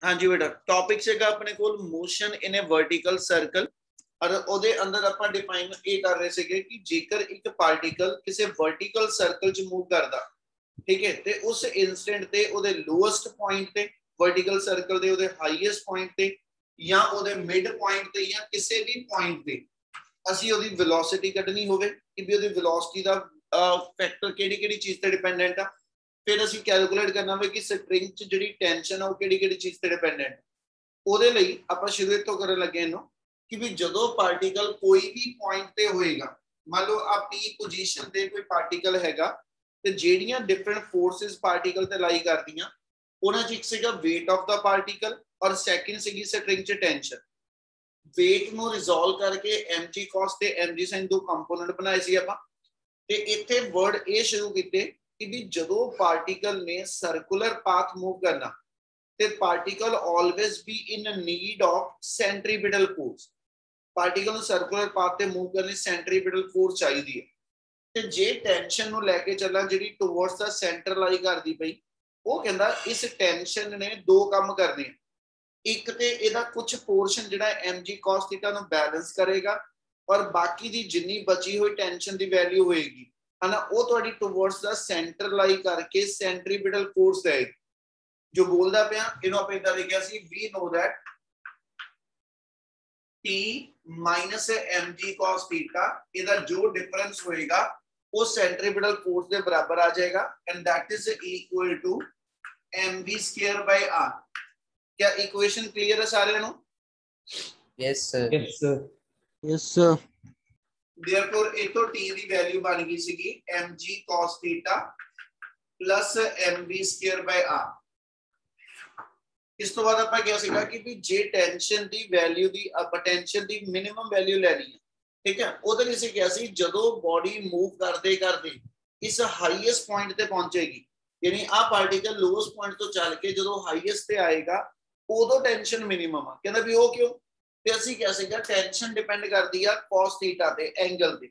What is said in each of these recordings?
हाँ जी बेटा, टॉपिक से अपने को motion in A vertical circle और ਉਹਦੇ ਅੰਦਰ ਆਪਾਂ डिफाइन ਇਹ कर रहे ਸੀਗੇ कि जेकर एक पार्टिकल किसी वर्टिकल सर्कल च मूव करदा, ठीक है, ते उस इंस्टेंट ते ਉਹਦੇ लोएस्ट पॉइंट ते वर्टिकल सर्कल ਦੇ ਉਹਦੇ हाईएस्ट पॉइंट ते ਜਾਂ ਉਹਦੇ मिड पॉइंट ਤੇ ਜਾਂ ਕਿਸੇ ਵੀ पॉइंट ਤੇ ਅਸੀਂ ਉਹਦੀ वेलोसिटी ਕੱਢਣੀ ਹੋਵੇ ਕਿ ਵੀ ਉਹਦੀ वेलोसिटी ਦਾ ਫੈਕਟਰ ਕਿਹੜੀ ਚੀਜ਼ ਤੇ ਡਿਪੈਂਡੈਂਟ ਆ। फिर ਅਸੀਂ कैलकुलेट करना वे कि स्ट्रिंग च जिहड़ी टेंशन है वो किहड़ी चीज ते डिपेंडेंट है। ਉਹਦੇ ਲਈ ਆਪਾਂ ਸ਼ੁਰੂ ਤੋਂ ਕਰਨ ਲੱਗੇ ਇਹਨੂੰ कि भी ਜਦੋਂ ਪਾਰਟੀਕਲ ਕੋਈ ਵੀ ਪੁਆਇੰਟ ਤੇ ਹੋਏਗਾ, ਮੰਨ ਲਓ ਆ ਪੀ ਪੋਜੀਸ਼ਨ ਤੇ ਕੋਈ ਪਾਰਟੀਕਲ ਹੈਗਾ ਤੇ ਜਿਹੜੀਆਂ ਡਿਫਰੈਂਟ ਫੋਰਸਸ ਪਾਰਟੀਕਲ ਤੇ ਲਾਈ ਕਰਦੀਆਂ ਉਹਨਾਂ ਚ ਇੱਕ ਸੀਗਾ weight of the particle ਔਰ ਸੈਕਿੰਡ ਸੀਗੀ ਸਟ੍ਰਿੰਗ ਚ ਟੈਂਸ਼ਨ। weight ਨੂੰ ਰਿਜ਼ੋਲਵ ਕਰਕੇ mg cos ਤੇ mg sin ਦੋ ਕੰਪੋਨੈਂਟ ਬਣਾਏ ਸੀ ਆਪਾਂ ਤੇ ਇੱਥੇ ਵਰਡ ਇਹ ਸ਼ੁਰੂ ਕੀਤੇ कि भी जदों पार्टिकल ने सर्कुलर पाथ मूव करना ते particle always be in need of centripetal force. Particle circular path ते मूव करने सेंट्रीपिटल फोर्स चाहिए है ते जे टेंशन नु लेके चला जिहड़ी टुवर्ड्स द सेंटर लाई करदी पई वो कहंदा इस टेंशन ने दो काम करने, एक ते इहदा कुछ पोर्शन जिहड़ा mg cos थीटा नु बैलेंस करेगा और बाकी दी जिन्नी बची हुई टेंशन दी वैल्यू होएगी है ना वो थोड़ी टुवर्ड्स द सेंटर लाई करके सेंट्रीपिटल फोर्स देगी। जो बोलदा पिया इनो आप इधर लिखिया see we know that T minus mg cos theta इधा जो डिफरेंस होएगा वो सेंट्रीपिटल फोर्स के बराबर आ जाएगा and that is equal to mv square by r। क्या इक्वेशन क्लियर है सारे नु? Yes sir. Yes sir. Yes sir. therefore ये तो t दी वैल्यू बन गई सी mg cos theta plus mv square by r। इस तो बाद ਆਪਾਂ ਕਿਹਾ ਸੀਗਾ ਕਿ ਵੀ ਜੇ ਟੈਂਸ਼ਨ ਦੀ ਵੈਲਿਊ ਦੀ टेंशन ਦੀ ਮਿਨੀਮਮ ਵੈਲਿਊ ਲੈਣੀ ਹੈ, ਠੀਕ ਹੈ, ਉਹਦੇ ਲਈ ਅਸੀਂ ਕਿਹਾ ਸੀ ਜਦੋਂ ਬੋਡੀ ਮੂਵ ਕਰਦੇ ਕਰਦੇ ਇਸ ਹਾਈਐਸਟ ਪੁਆਇੰਟ ਤੇ ਪਹੁੰਚੇਗੀ यानी आ पार्टिकल लोएस्ट पॉइंट तो चल के जो हाईएस्ट पे आएगा उदो टेंशन मिनिमम आ। कहना भी वो क्यों ते असि कह सकदा टेंशन डिपेंड करदी आ cos थीटा ते एंगल ते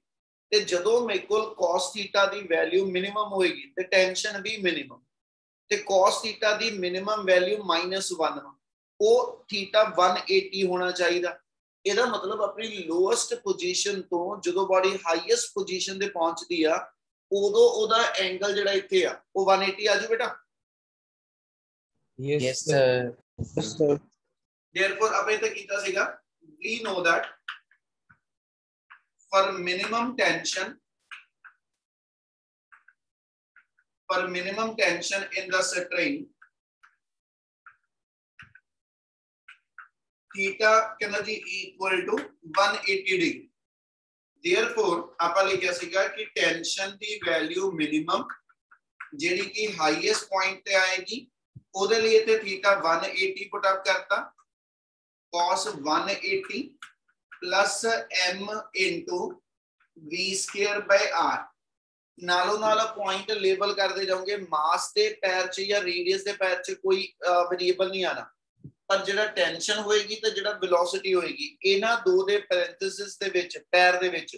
ते जदों मेरे कोल cos थीटा दी वैल्यू मिनिमम होएगी ते टेंशन भी मिनिमम ते cos थीटा दी मिनिमम वैल्यू -1 वो थीटा 180 होना चाहिए। ਇਹਦਾ मतलब अपनी लोएस्ट पोजीशन तो जो बॉडी हाईएस्ट पोजीशन ते पहुंचदी आ उदो ओदा एंगल जेड़ा इत्थे आ वो 180 आजू बेटा। Yes sir. Yes sir. therefore अब इत्थे कीता सीगा we know that for minimum tension in the string theta कहना जी equal to 180 degree। therefore ਆਪਾਂ ਲਿਖਿਆ ਸੀਗਾ ਕਿ ਟੈਂਸ਼ਨ ਦੀ ਵੈਲਿਊ ਮਿਨੀਮਮ ਜਿਹੜੀ ਕਿ ਹਾਈਐਸਟ ਪੁਆਇੰਟ ਤੇ ਆਏਗੀ ਉਹਦੇ ਲਈ ਇੱਥੇ ਥੀਟਾ 180 ਪੁੱਟ ਅਪ ਕਰਤਾ cos 180 plus m into v square by r। ਨਾਲੋਂ ਨਾਲ ਪੁਆਇੰਟ ਲੇਬਲ ਕਰਦੇ ਜਾਓਗੇ ਮਾਸ ਦੇ ਪੈਰ 'ਚ ਜਾਂ ਰੇਡੀਅਸ ਦੇ ਪੈਰ 'ਚ ਕੋਈ ਵੇਰੀਏਬਲ ਨਹੀਂ ਆਣਾ पर ਜਿਹੜਾ ਟੈਂਸ਼ਨ ਹੋਏਗੀ ਤੇ ਜਿਹੜਾ ਵੈਲੋਸਿਟੀ ਹੋਏਗੀ ਇਹਨਾਂ ਦੋ ਦੇ ਪੈਰੈਂਥੇਸਿਸ ਦੇ ਵਿੱਚ ਪੈਰ ਦੇ ਵਿੱਚ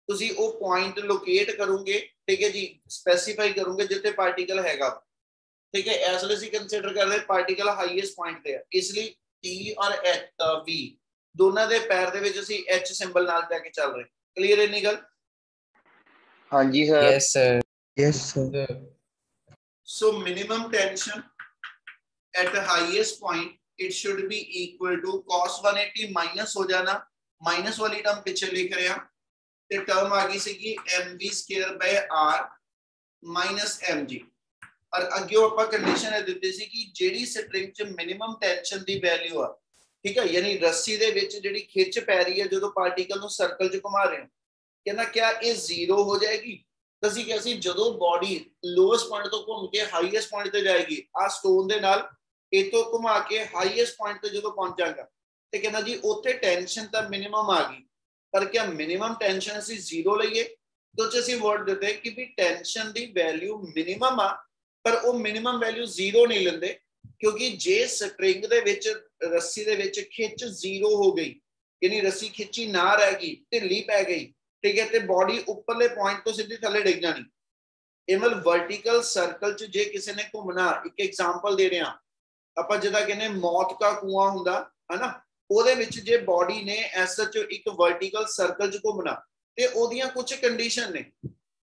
ਤੁਸੀਂ ਉਹ ਪੁਆਇੰਟ ਲੋਕੇਟ ਕਰੋਗੇ, ਠੀਕ ਹੈ ਜੀ, ਸਪੈਸੀਫਾਈ ਕਰੋਗੇ ਜਿੱਥੇ ਪਾਰਟੀਕਲ ਹੈਗਾ, ਠੀਕ ਹੈ। ਇਸ ਲਈ ਅਸੀਂ ਕੰਸੀਡਰ ਕਰਦੇ ਪਾਰਟੀਕਲ ਹਾਈਐਸਟ ਪੁਆਇੰਟ ਤੇ ਹੈ, ਇਸ ਲਈ T ਔਰ V ਦੋਨਾਂ ਦੇ ਪੈਰ ਦੇ ਵਿੱਚ ਅਸੀਂ H ਸਿੰਬਲ ਨਾਲ ਲੈ ਕੇ ਚੱਲ ਰਹੇ। ਕਲੀਅਰ ਹੈ ਨੀ ਗੱਲ? ਹਾਂਜੀ sir. Yes sir. Yes sir. So minimum tension at the highest point it should be equal to cos 180 minus हो जाना, माइनस वाली टर्म पीछे लिख रहे हैं ते टर्म आ गई सी mv square by r minus mg और अगे ਆਪਾਂ कंडीशन है ਦਿੱਤੀ ਸੀ कि ਜਿਹੜੀ ਸਟ੍ਰਿੰਗ ਚ ਮਿਨੀਮਮ ਟੈਂਸ਼ਨ ਦੀ ਵੈਲਿਊ ਆ, ਠੀਕ ਹੈ, ਯਾਨੀ ਰੱਸੀ ਦੇ ਵਿੱਚ ਜਿਹੜੀ ਖਿੱਚ ਪੈ ਰਹੀ ਹੈ ਜਦੋਂ ਪਾਰਟੀਕਲ ਨੂੰ ਸਰਕਲ ਚ ਘੁਮਾ ਰਹੇ ਹੋ, ਕਹਿੰਦਾ क्या ਇਹ ਜ਼ੀਰੋ ਹੋ ਜਾਏਗੀ? ਅਸੀਂ ਕਿਹਾ ਸੀ ਜਦੋਂ ਬੋਡੀ ਲੋਐਸਟ ਪੁਆਇੰਟ ਤੋਂ ਘੁੰਮ ਕੇ ਹਾਈਐਸਟ ਪੁਆਇੰਟ ਤੇ ਜਾਏਗੀ ਆ ਸਟੋਨ ਦੇ ਨਾਲ इतो घुमा के हाईएस्ट पॉइंट पे जो पहुंच जाएगा तो कहना जी उत्थे टेंशन तो मिनिमम आ गई, पर क्या मिनिमम टेंशन असी जीरो लईए तो असी वर्ड देते कि भी टेंशन दी वैल्यू मिनिमम आ पर वो मिनिमम वैल्यू जीरो नहीं लेंदे क्योंकि जे स्ट्रिंग दे विच रस्सी दे विच खिच जीरो हो गई यानी रस्सी खिंची ना रह गई ढिली पै गई, ठीक है, तो बॉडी उपरले पॉइंट तो सीधी थले डिग जानी। इवन वर्टिकल सर्कल च जे किसी ने घूमना, एक एग्जांपल दे रहे हैं ਆਪਾਂ ਜਿੱਦਾਂ ਕਹਿੰਦੇ ਮੌਤ ਦਾ ਕੂਆ ਹੁੰਦਾ ਹਨਾ, ਉਹਦੇ ਵਿੱਚ ਜੇ ਬੋਡੀ ਨੇ ਐਸ ਸੱਚ ਇੱਕ ਵਰਟੀਕਲ ਸਰਕਲ 'ਚ ਘੁੰਮਣਾ ਤੇ ਉਹਦੀਆਂ ਕੁਝ ਕੰਡੀਸ਼ਨ ਨੇ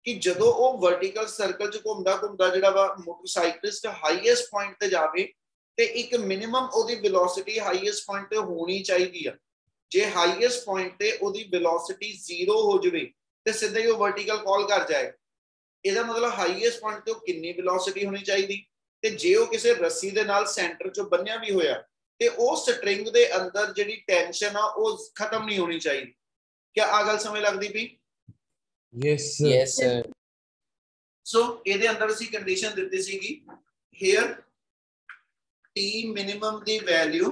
ਕਿ ਜਦੋਂ ਉਹ ਵਰਟੀਕਲ ਸਰਕਲ 'ਚ ਘੁੰਮਦਾ ਘੁੰਮਦਾ ਜਿਹੜਾ ਵਾ ਮੋਟਰਸਾਈਕਲਿਸਟ ਹਾਈਐਸਟ ਪੁਆਇੰਟ ਤੇ ਜਾਵੇ ਤੇ ਇੱਕ ਮਿਨੀਮਮ ਉਹਦੀ ਵੈਲੋਸਿਟੀ ਹਾਈਐਸਟ ਪੁਆਇੰਟ ਤੇ ਹੋਣੀ ਚਾਹੀਦੀ ਆ। ਜੇ ਹਾਈਐਸਟ ਪੁਆਇੰਟ ਤੇ ਉਹਦੀ ਵੈਲੋਸਿਟੀ 0 ਹੋ ਜਾਵੇ ਤੇ ਸਿੱਧਾ ਹੀ ਉਹ ਵਰਟੀਕਲ ਕਾਲ ਕਰ ਜਾਏਗਾ। ਇਹਦਾ ਮਤਲਬ ਹਾਈਐਸਟ ਪੁਆਇੰਟ ਤੇ ਉਹ ਕਿੰਨੀ ਵੈਲੋਸਿਟੀ ਹੋਣੀ ਚਾਹੀਦੀ, ਤੇ ਜੇ ਉਹ ਕਿਸੇ ਰੱਸੀ ਦੇ ਨਾਲ ਸੈਂਟਰ 'ਚੋਂ ਬੰਨਿਆ ਵੀ ਹੋਇਆ ਤੇ ਉਹ ਸਟ੍ਰਿੰਗ ਦੇ ਅੰਦਰ ਜਿਹੜੀ ਟੈਂਸ਼ਨ ਆ ਉਹ ਖਤਮ ਨਹੀਂ ਹੋਣੀ ਚਾਹੀਦੀ। ਕਿਆ ਆ ਗੱਲ ਸਮਝ ਲੱਗਦੀ ਪਈ? yes sir ਸੋ ਇਹਦੇ ਅੰਦਰ ਅਸੀਂ ਕੰਡੀਸ਼ਨ ਦਿੱਤੀ ਸੀਗੀ here t minimum the value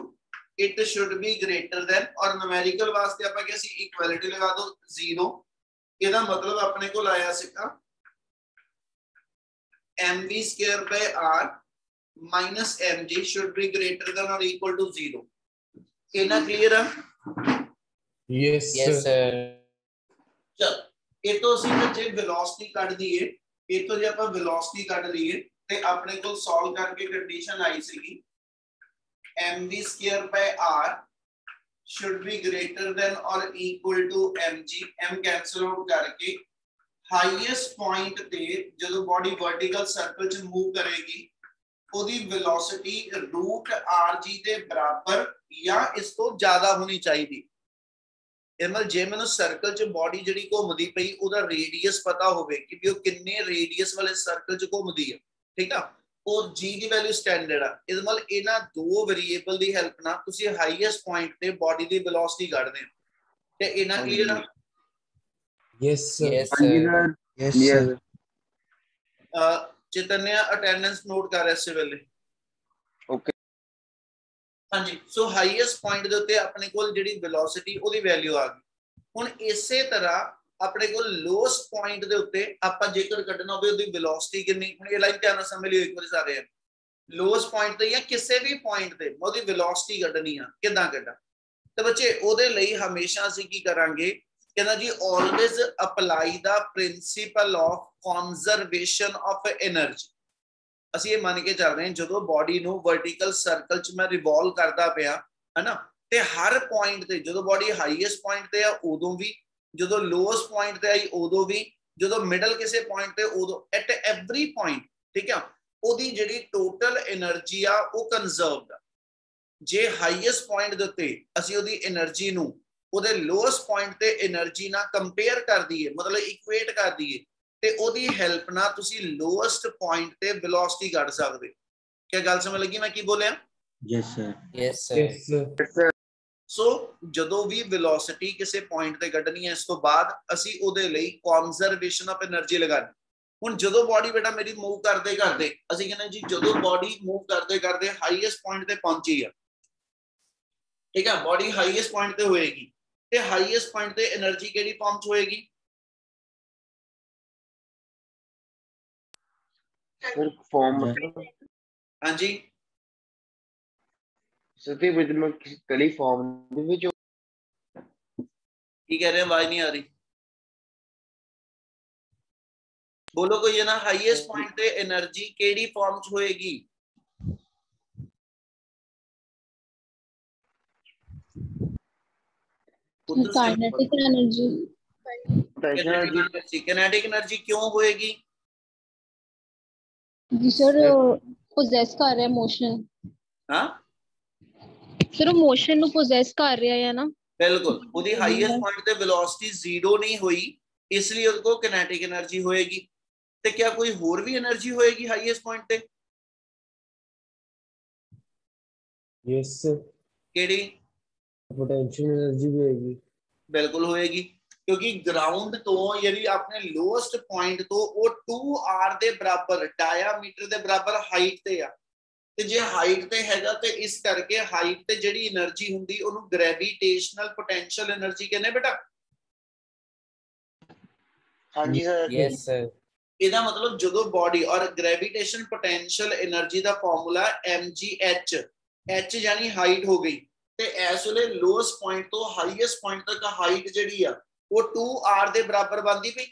it should be greater than, ਔਰ numerical ਵਾਸਤੇ ਆਪਾਂ ਕਿ ਅਸੀਂ ਇਕੁਐਲਿਟੀ ਲਗਾ ਦੋ 0। ਇਹਦਾ ਮਤਲਬ ਆਪਣੇ ਕੋਲ ਆਇਆ ਸੀਗਾ mv square by r minus mg should be greater than or equal to 0। ਇਹਨਾਂ ਕਲੀਅਰ ਆ? yes sir ਚਲ ਇਹ ਤੋਂ ਅਸੀਂ ਜੇ ਵੈਲੋਸਿਟੀ ਕੱਢ ਦਈਏ, ਇਹ ਤੋਂ ਜੇ ਆਪਾਂ ਵੈਲੋਸਿਟੀ ਕੱਢ ਲਈਏ ਤੇ ਆਪਣੇ ਕੋਲ ਸੋਲਵ ਕਰਕੇ ਕੰਡੀਸ਼ਨ ਆਈ ਸੀਗੀ mv square by r should be greater than or equal to mg। m cancel out करके हाईएस्ट पॉइंट ते ਜਦੋਂ ਬੋਡੀ ਵਰਟੀਕਲ ਸਰਕਲ ਚ ਮੂਵ ਕਰੇਗੀ ਉਹਦੀ ਵੈਲੋਸਿਟੀ √rg ਦੇ ਬਰਾਬਰ ਜਾਂ ਇਸ ਤੋਂ ਜ਼ਿਆਦਾ ਹੋਣੀ ਚਾਹੀਦੀ। ਇਹਮਲ ਜੇ ਮੈਨੂੰ ਸਰਕਲ ਚ ਬੋਡੀ ਜਿਹੜੀ ਘੁੰਮਦੀ ਪਈ ਉਹਦਾ ਰੇਡੀਅਸ ਪਤਾ ਹੋਵੇ ਕਿ ਵੀ ਉਹ ਕਿੰਨੇ ਰੇਡੀਅਸ ਵਾਲੇ ਸਰਕਲ ਚ ਘੁੰਮਦੀ ਆ, ਠੀਕ ਆ, ਉਹ g ਦੀ ਵੈਲਿਊ ਸਟੈਂਡਰਡ ਆ। ਇਹਦੇ ਨਾਲ ਇਹਨਾਂ ਦੋ ਵੇਰੀਏਬਲ ਦੀ ਹੈਲਪ ਨਾਲ ਤੁਸੀਂ ਹਾਈਐਸਟ ਪੁਆਇੰਟ ਤੇ ਬੋਡੀ ਦੀ ਵੈਲੋਸਿਟੀ ਕੱਢਦੇ ਹੋ ਤੇ ਇਹਨਾਂ ਕਲੀਅਰ ਆ? yes sir yes sir Chaitanya attendance note ਕਰ ਰਿਹਾ ਇਸੇ ਵੇਲੇ? ਓਕੇ ਹਾਂਜੀ। ਸੋ ਹਾਈਐਸਟ ਪੁਆਇੰਟ ਦੇ ਉੱਤੇ ਆਪਣੇ ਕੋਲ ਜਿਹੜੀ ਵੈਲੋਸਿਟੀ ਉਹਦੀ ਵੈਲਿਊ ਆ ਗਈ। ਹੁਣ ਇਸੇ ਤਰ੍ਹਾਂ ਆਪਣੇ ਕੋਲ ਲੋਐਸਟ ਪੁਆਇੰਟ ਦੇ ਉੱਤੇ ਆਪਾਂ ਜੇਕਰ ਕੱਢਣਾ ਹੋਵੇ ਉਹਦੀ ਵੈਲੋਸਿਟੀ ਕਿੰਨੀ, ਹੁਣ ਇਹ ਲਾਈਨ ਧਿਆਨ ਨਾਲ ਸਮਝ ਲਿਓ ਇੱਕ ਵਾਰੀ ਸਾਰੇ। ਲੋਐਸਟ ਪੁਆਇੰਟ ਤੇ ਜਾਂ ਕਿਸੇ ਵੀ ਪੁਆਇੰਟ ਤੇ ਉਹਦੀ ਵੈਲੋਸਿਟੀ ਕੱਢਣੀ ਆ, ਕਿੱਦਾਂ ਕੱਢਾਂ? ਤੇ ਬੱਚੇ ਉਹਦੇ ਲਈ ਹਮੇਸ਼ਾ ਅਸੀਂ ਕੀ ਕਰਾਂਗੇ, ਕਹਿੰਦਾ ਜੀ always apply the principle of conservation of energy। ਅਸੀਂ ਇਹ ਮੰਨ ਕੇ ਚੱਲ ਰਹੇ ਹਾਂ ਜਦੋਂ ਬੋਡੀ ਨੂੰ ਵਰਟੀਕਲ ਸਰਕਲ ਚ ਮੈਂ ਰਿਵੋਲਵ ਕਰਦਾ ਪਿਆ ਹਨਾ, ਤੇ ਹਰ ਪੁਆਇੰਟ ਤੇ ਜਦੋਂ ਬੋਡੀ ਹਾਈਐਸਟ ਪੁਆਇੰਟ ਤੇ ਆ ਉਦੋਂ ਵੀ, ਜਦੋਂ ਲੋਐਸਟ ਪੁਆਇੰਟ ਤੇ ਆਈ ਉਦੋਂ ਵੀ, ਜਦੋਂ ਮਿਡਲ ਕਿਸੇ ਪੁਆਇੰਟ ਤੇ ਉਦੋਂ, ਐਟ ਐਵਰੀ ਪੁਆਇੰਟ, ਠੀਕ ਆ, ਉਹਦੀ ਜਿਹੜੀ ਟੋਟਲ એનર્ਜੀ ਆ ਉਹ ਕੰਜ਼ਰਵਡ ਆ। ਜੇ ਹਾਈਐਸਟ ਪੁਆਇੰਟ ਦੇ ਉੱਤੇ ਅਸੀਂ ਉਹਦੀ એનર્ਜੀ ਨੂੰ ਉਹਦੇ ਲੋਐਸਟ ਪੁਆਇੰਟ ਤੇ એનર્ਜੀ ਨਾਲ ਕੰਪੇਅਰ ਕਰ ਦਈਏ, ਮਤਲਬ ਇਕੁਏਟ ਕਰ ਦਈਏ, ਤੇ ਉਹਦੀ ਹੈਲਪ ਨਾਲ ਤੁਸੀਂ ਲੋਐਸਟ ਪੁਆਇੰਟ ਤੇ ਵੈਲੋਸਿਟੀ ਕੱਢ ਸਕਦੇ। ਕੀ ਗੱਲ ਸਮਝ ਲੱਗੀ ਮੈਂ ਕੀ ਬੋਲਿਆ? yes sir ਸੋ ਜਦੋਂ ਵੀ ਵੈਲੋਸਿਟੀ ਕਿਸੇ ਪੁਆਇੰਟ ਤੇ ਕੱਢਣੀ ਹੈ ਇਸ ਤੋਂ ਬਾਅਦ ਅਸੀਂ ਉਹਦੇ ਲਈ ਕਨਜ਼ਰਵੇਸ਼ਨ ਆਫ એનર્ਜੀ ਲਗਾਣੀ। ਹੁਣ ਜਦੋਂ ਬੋਡੀ ਬੇਟਾ ਮੇਰੀ ਮੂਵ ਕਰਦੇ ਕਰਦੇ ਅਸੀਂ ਕਹਿੰਦੇ ਜੀ ਜਦੋਂ ਬੋਡੀ ਮੂਵ ਕਰਦੇ ਕਰਦੇ ਹਾਈਐਸਟ ਪੁਆਇੰਟ ਤੇ ਪਹੁੰਚੀ ਆ, ਠੀਕ ਆ, ਬੋਡੀ ਹਾਈਐਸਟ ਪੁਆਇੰਟ ਤੇ ਹੋਏਗੀ ਤੇ ਹਾਈਐਸਟ ਪੁਆਇੰਟ ਤੇ એનર્ਜੀ ਕਿਹੜੀ ਫਾਰਮ ਚ ਹੋਏਗੀ? ਫਾਰਮ ਹਾਂਜੀ ਸਤੀ ਵਿੱਚ ਮੈਂ ਕਲੀ ਫਾਰਮ ਦੇ ਵਿੱਚ ਕੀ ਕਹਿ ਰਹੇ, ਆਵਾਜ਼ ਨਹੀਂ ਆ ਰਹੀ, ਬੋਲੋ ਕੋਈ ਹੈ ਨਾ। ਹਾਈਐਸਟ ਪੁਆਇੰਟ ਤੇ એનર્ਜੀ ਕਿਹੜੀ ਫਾਰਮ ਚ ਹੋਏਗੀ? काइनेटिक एनर्जी काइनेटिक एनर्जी क्यों होएगी? जी सर पोजेस कर रहा है मोशन। हाँ सर वो मोशन नु पोजेस कर रहा है ना? बिल्कुल। ਉਹਦੀ ਹਾਈਐਸਟ ਪੁਆਇੰਟ ਤੇ ਵੈਲੋਸਿਟੀ 0 ਨਹੀਂ ਹੋਈ ਇਸ ਲਈ ਉਹਦੇ ਕੋਲ ਕਾइनेटिक एनर्जी ਹੋਏਗੀ। ਤੇ क्या ਕੋਈ ਹੋਰ ਵੀ એનર્ਜੀ ਹੋਏਗੀ ਹਾਈਐਸਟ ਪੁਆਇੰਟ ਤੇ? yes sir ਕਿਹੜੀ? पोटेंशियल एनर्जी भी होगी। बिल्कुल होएगी क्योंकि ग्राउंड तो यानी अपने लोएस्ट पॉइंट तो वो 2r ਦੇ ਬਰਾਬਰ ਡਾਇਆਮੀਟਰ ਦੇ ਬਰਾਬਰ ਹਾਈਟ ਤੇ ਆ, ਤੇ ਜੇ ਹਾਈਟ ਤੇ ਹੈਗਾ ਤੇ ਇਸ ਕਰਕੇ ਹਾਈਟ ਤੇ ਜਿਹੜੀ એનર્ਜੀ ਹੁੰਦੀ ਉਹਨੂੰ ਗ੍ਰੈਵਿਟੇਸ਼ਨਲ ਪੋਟੈਂਸ਼ੀਅਲ એનર્ਜੀ ਕਹਿੰਦੇ ਬੇਟਾ। ਹਾਂਜੀ ਸਰ yes sir ਇਹਦਾ ਮਤਲਬ ਜਦੋਂ ਬੋਡੀ ਔਰ ਗ੍ਰੈਵਿਟੇਸ਼ਨ ਪੋਟੈਂਸ਼ੀਅਲ એનર્ਜੀ ਦਾ ਫਾਰਮੂਲਾ mgh, h ਯਾਨੀ ਹਾਈਟ ਹੋ ਗਈ, ਤੇ ਇਸ ਵੇਲੇ ਲੋਐਸਟ ਪੁਆਇੰਟ ਤੋਂ ਹਾਈਐਸਟ ਪੁਆਇੰਟ ਤੱਕ ਹਾਈਟ ਜਿਹੜੀ ਆ ਉਹ 2r ਦੇ ਬਰਾਬਰ ਬਣਦੀ ਪਈ।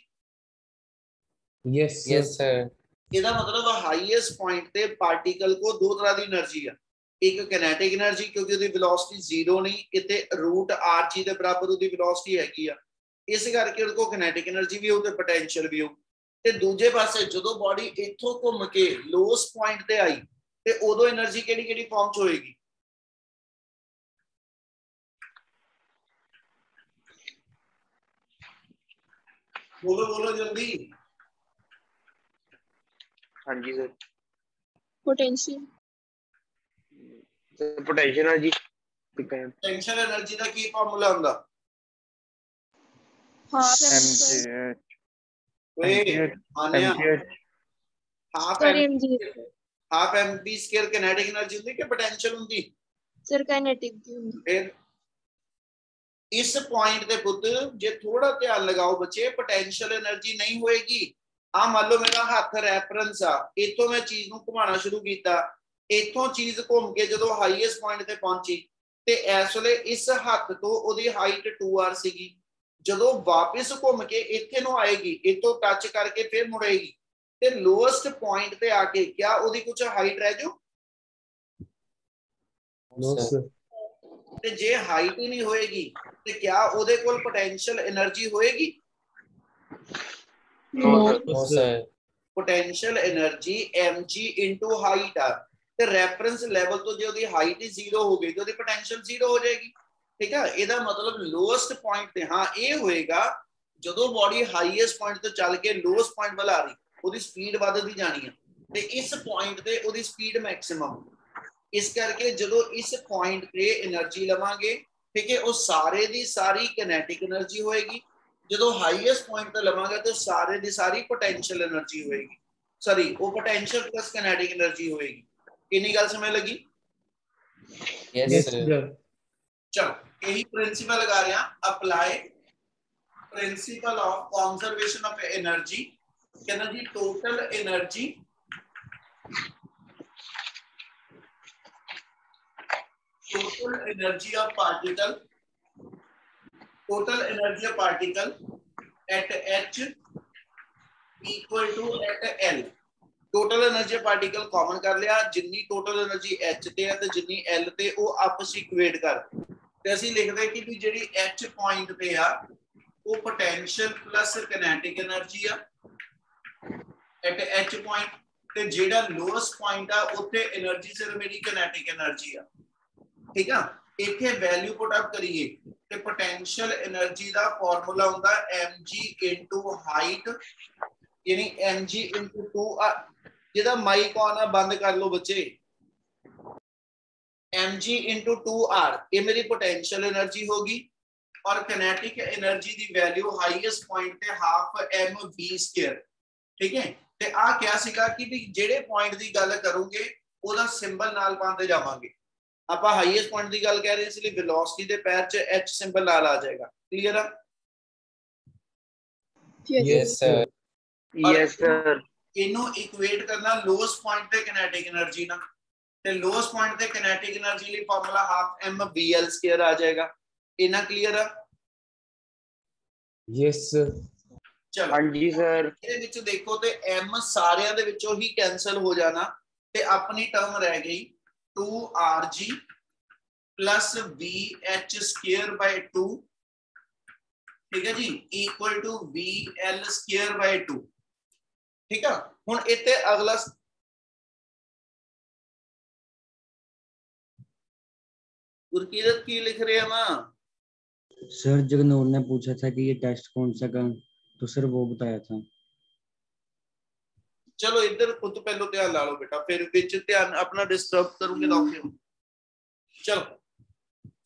yes sir ਇਹਦਾ ਮਤਲਬ ਹਾਈਐਸਟ ਪੁਆਇੰਟ ਤੇ ਪਾਰਟੀਕਲ ਕੋ ਦੋ ਤਰ੍ਹਾਂ ਦੀ એનર્ਜੀ ਆ, एक kinetic एनर्जी क्योंकि ਉਹਦੀ velocity 0 नहीं, इतने रूट rg ਦੇ ਬਰਾਬਰ ਉਹਦੀ velocity हैगी आ, इस करके ਉਹਦੇ ਕੋਲ kinetic एनर्जी भी हो ते potential भी हो। ਤੇ ਦੂਜੇ ਪਾਸੇ ਜਦੋਂ ਬੋਡੀ ਇੱਥੋਂ ਘੁੰਮ ਕੇ ਲੋਸਟ ਪੁਆਇੰਟ ਤੇ ਆਈ ਤੇ ਉਦੋਂ એનર્ਜੀ ਕਿਹੜੀ ਕਿਹੜੀ ਫਾਰਮ ਚ ਹੋਏਗੀ? बोलो बोलो जल्दी। हाँ जी sir. Potential potential energy potential energy का की फार्मूला हुंदा? Half mv square kinetic energy हुंदी कि पोटेंशियल हुंदी? सर काइनेटिक दी हुंदी। फिर इस पॉइंट दे पुत जे थोड़ा ध्यान लगाओ बच्चे, पोटेंशियल एनर्जी नहीं होएगी। आ मान लो मेरा हाथ रेफरेंस आ, इथों मैं चीज नूं घुमाना शुरू कीता, इथों चीज घूम के जदों हाईएस्ट पॉइंट ते पहुंची ते इस वेले इस हाथ तो ओदी हाइट 2r सीगी, जदों वापस घूम के इथे नूं आएगी, इथों टच करके फिर मुड़ेगी ते लोएस्ट पॉइंट ते आके क्या ओदी कुछ हाइट रह जाओ? No sir. ते जे हाइट ही नहीं होएगी ते क्या ओदे कोल पोटेंशियल एनर्जी होएगी? No sir. Potential energy mg into height आ, ते रेफरेंस लेवल तो जे ओदी हाइट ही 0 हो गई तो ओदी पोटेंशियल 0 हो जाएगी। ठीक है, एदा मतलब लोएस्ट पॉइंट ते हां ए होएगा जदों बॉडी हाईएस्ट पॉइंट तो चल के लोएस्ट पॉइंट वाला आ रही, ओदी स्पीड वधदी जानी है ते इस पॉइंट ते ओदी स्पीड मैक्सिमम। इस करके जदों इस पॉइंट पे एनर्जी लवांगे, ठीक है, वो सारे दी सारी किनेटिक एनर्जी होएगी, जदों हाईएस्ट पॉइंट पे लवांगे तो सारे दी सारी पोटेंशियल एनर्जी होएगी, सॉरी वो पोटेंशियल प्लस किनेटिक एनर्जी होएगी। कितनी गल समझ लगी? Yes sir. चलो यही प्रिंसिपल लगा रहे हैं, apply principle of conservation of energy. कहना जी total energy of particle, total energy of particle at h equal to at l। Total energy particle common कर लिया, जिन्नी टोटल एनर्जी h ते है ते जिन्नी l ते वो आपस इक्वेट कर ते ਅਸੀਂ ਲਿਖਦੇ ਕਿ ਵੀ ਜਿਹੜੀ h ਪੁਆਇੰਟ ਤੇ ਆ ਉਹ ਪੋਟੈਂਸ਼ੀਅਲ ਪਲੱਸ ਕਿਨੈਟਿਕ એનર્ਜੀ ਆ at h ਪੁਆਇੰਟ, ਤੇ ਜਿਹੜਾ ਲੋਐਸਟ ਪੁਆਇੰਟ ਆ ਉੱਥੇ એનર્ਜੀ ਸਿਰਫ ਮੇਰੀ ਕਿਨੈਟਿਕ એનર્ਜੀ ਆ। ठीक है, इथे वैल्यू पुट अप करिए ते पोटेंशियल एनर्जी दा फार्मूला हुंदा mg इनटू हाइट, यानी mg इनटू 2r। जेदा माइक ऑन है बंद कर लो बच्चे। mg इनटू 2r ये मेरी पोटेंशियल एनर्जी होगी और किनेटिक एनर्जी दी वैल्यू हाईएस्ट पॉइंट ते हाफ mv स्क्वायर। ठीक है, ते आ क्या सीगा कि भी जेड़े पॉइंट दी गल करोगे ओदा सिंबल नाल पांदे जावांगे। आप हाईएस्ट पॉइंट की गल कह रहे हैं इसलिए वेलोसिटी के पैर च एच सिंबल नाल आ जाएगा। क्लियर है? Yes sir. Yes sir. इनो इक्वेट करना लोएस्ट पॉइंट पे किनेटिक एनर्जी ना, ते लोएस्ट पॉइंट पे किनेटिक एनर्जी लिए फार्मूला हाफ mvl स्क्वायर आ जाएगा। इना क्लियर है? Yes sir. चलो हां जी सर। ਇਹਦੇ ਵਿੱਚ ਦੇਖੋ ਤੇ m ਸਾਰਿਆਂ ਦੇ ਵਿੱਚੋਂ ਹੀ ਕੈਨਸਲ ਹੋ ਜਾਣਾ ਤੇ ਆਪਣੀ ਟਰਮ ਰਹਿ ਗਈ 2rg plus vh square by 2, ठीक है जी, equal to vl square by 2। ठीक है, हुन इत्थे अगला गुरकीरत की लिख रहे हैं मां? सर जगनूर ने पूछा था कि ये टेस्ट कौन सा का, तो सर वो बताया था। चलो इधर खुद पहले ध्यान ला लो बेटा, फिर विच ध्यान अपना डिस्टर्ब करूंगे तो चलो।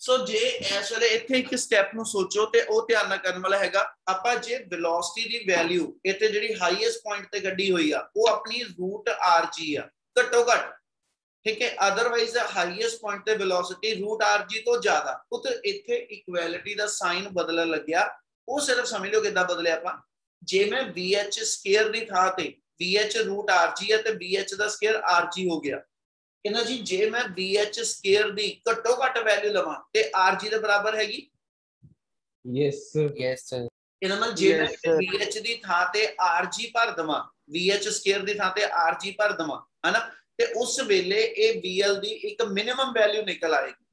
सो जे इस वेले इत्थे एक स्टेप नु सोचो ते ओ ध्यान ना करन वाला हैगा, आपां जे वेलोसिटी दी वैल्यू इत्थे जेडी हाईएस्ट पॉइंट ते गड्डी हुई आ वो अपनी रूट rg आ घट्टो घट। ठीक है, अदरवाइज हाईएस्ट पॉइंट ते वेलोसिटी रूट rg तो ज्यादा, तो इत्थे इक्वालिटी दा साइन बदलण लगया। वो सिर्फ समझ लो किदां बदले आपां, जे मैं vh स्क्वायर दी थां ते vh रूट rg है ते vh दा स्क्वायर rg हो गया। कहना जी जे मैं vh स्क्वायर दी घट्टो घट वैल्यू लवां ते rg दे बराबर हैगी। Yes sir. Yes sir. इहदा मतलब जे मैं vh दी थां ते rg भर दवां, vh स्क्वायर दी थां ते rg भर दवां, है ना, ਤੇ ਉਸ ਵੇਲੇ ਇਹ VL ਦੀ ਇੱਕ ਮਿਨੀਮਮ ਵੈਲਿਊ ਨਿਕਲ ਆਏਗੀ।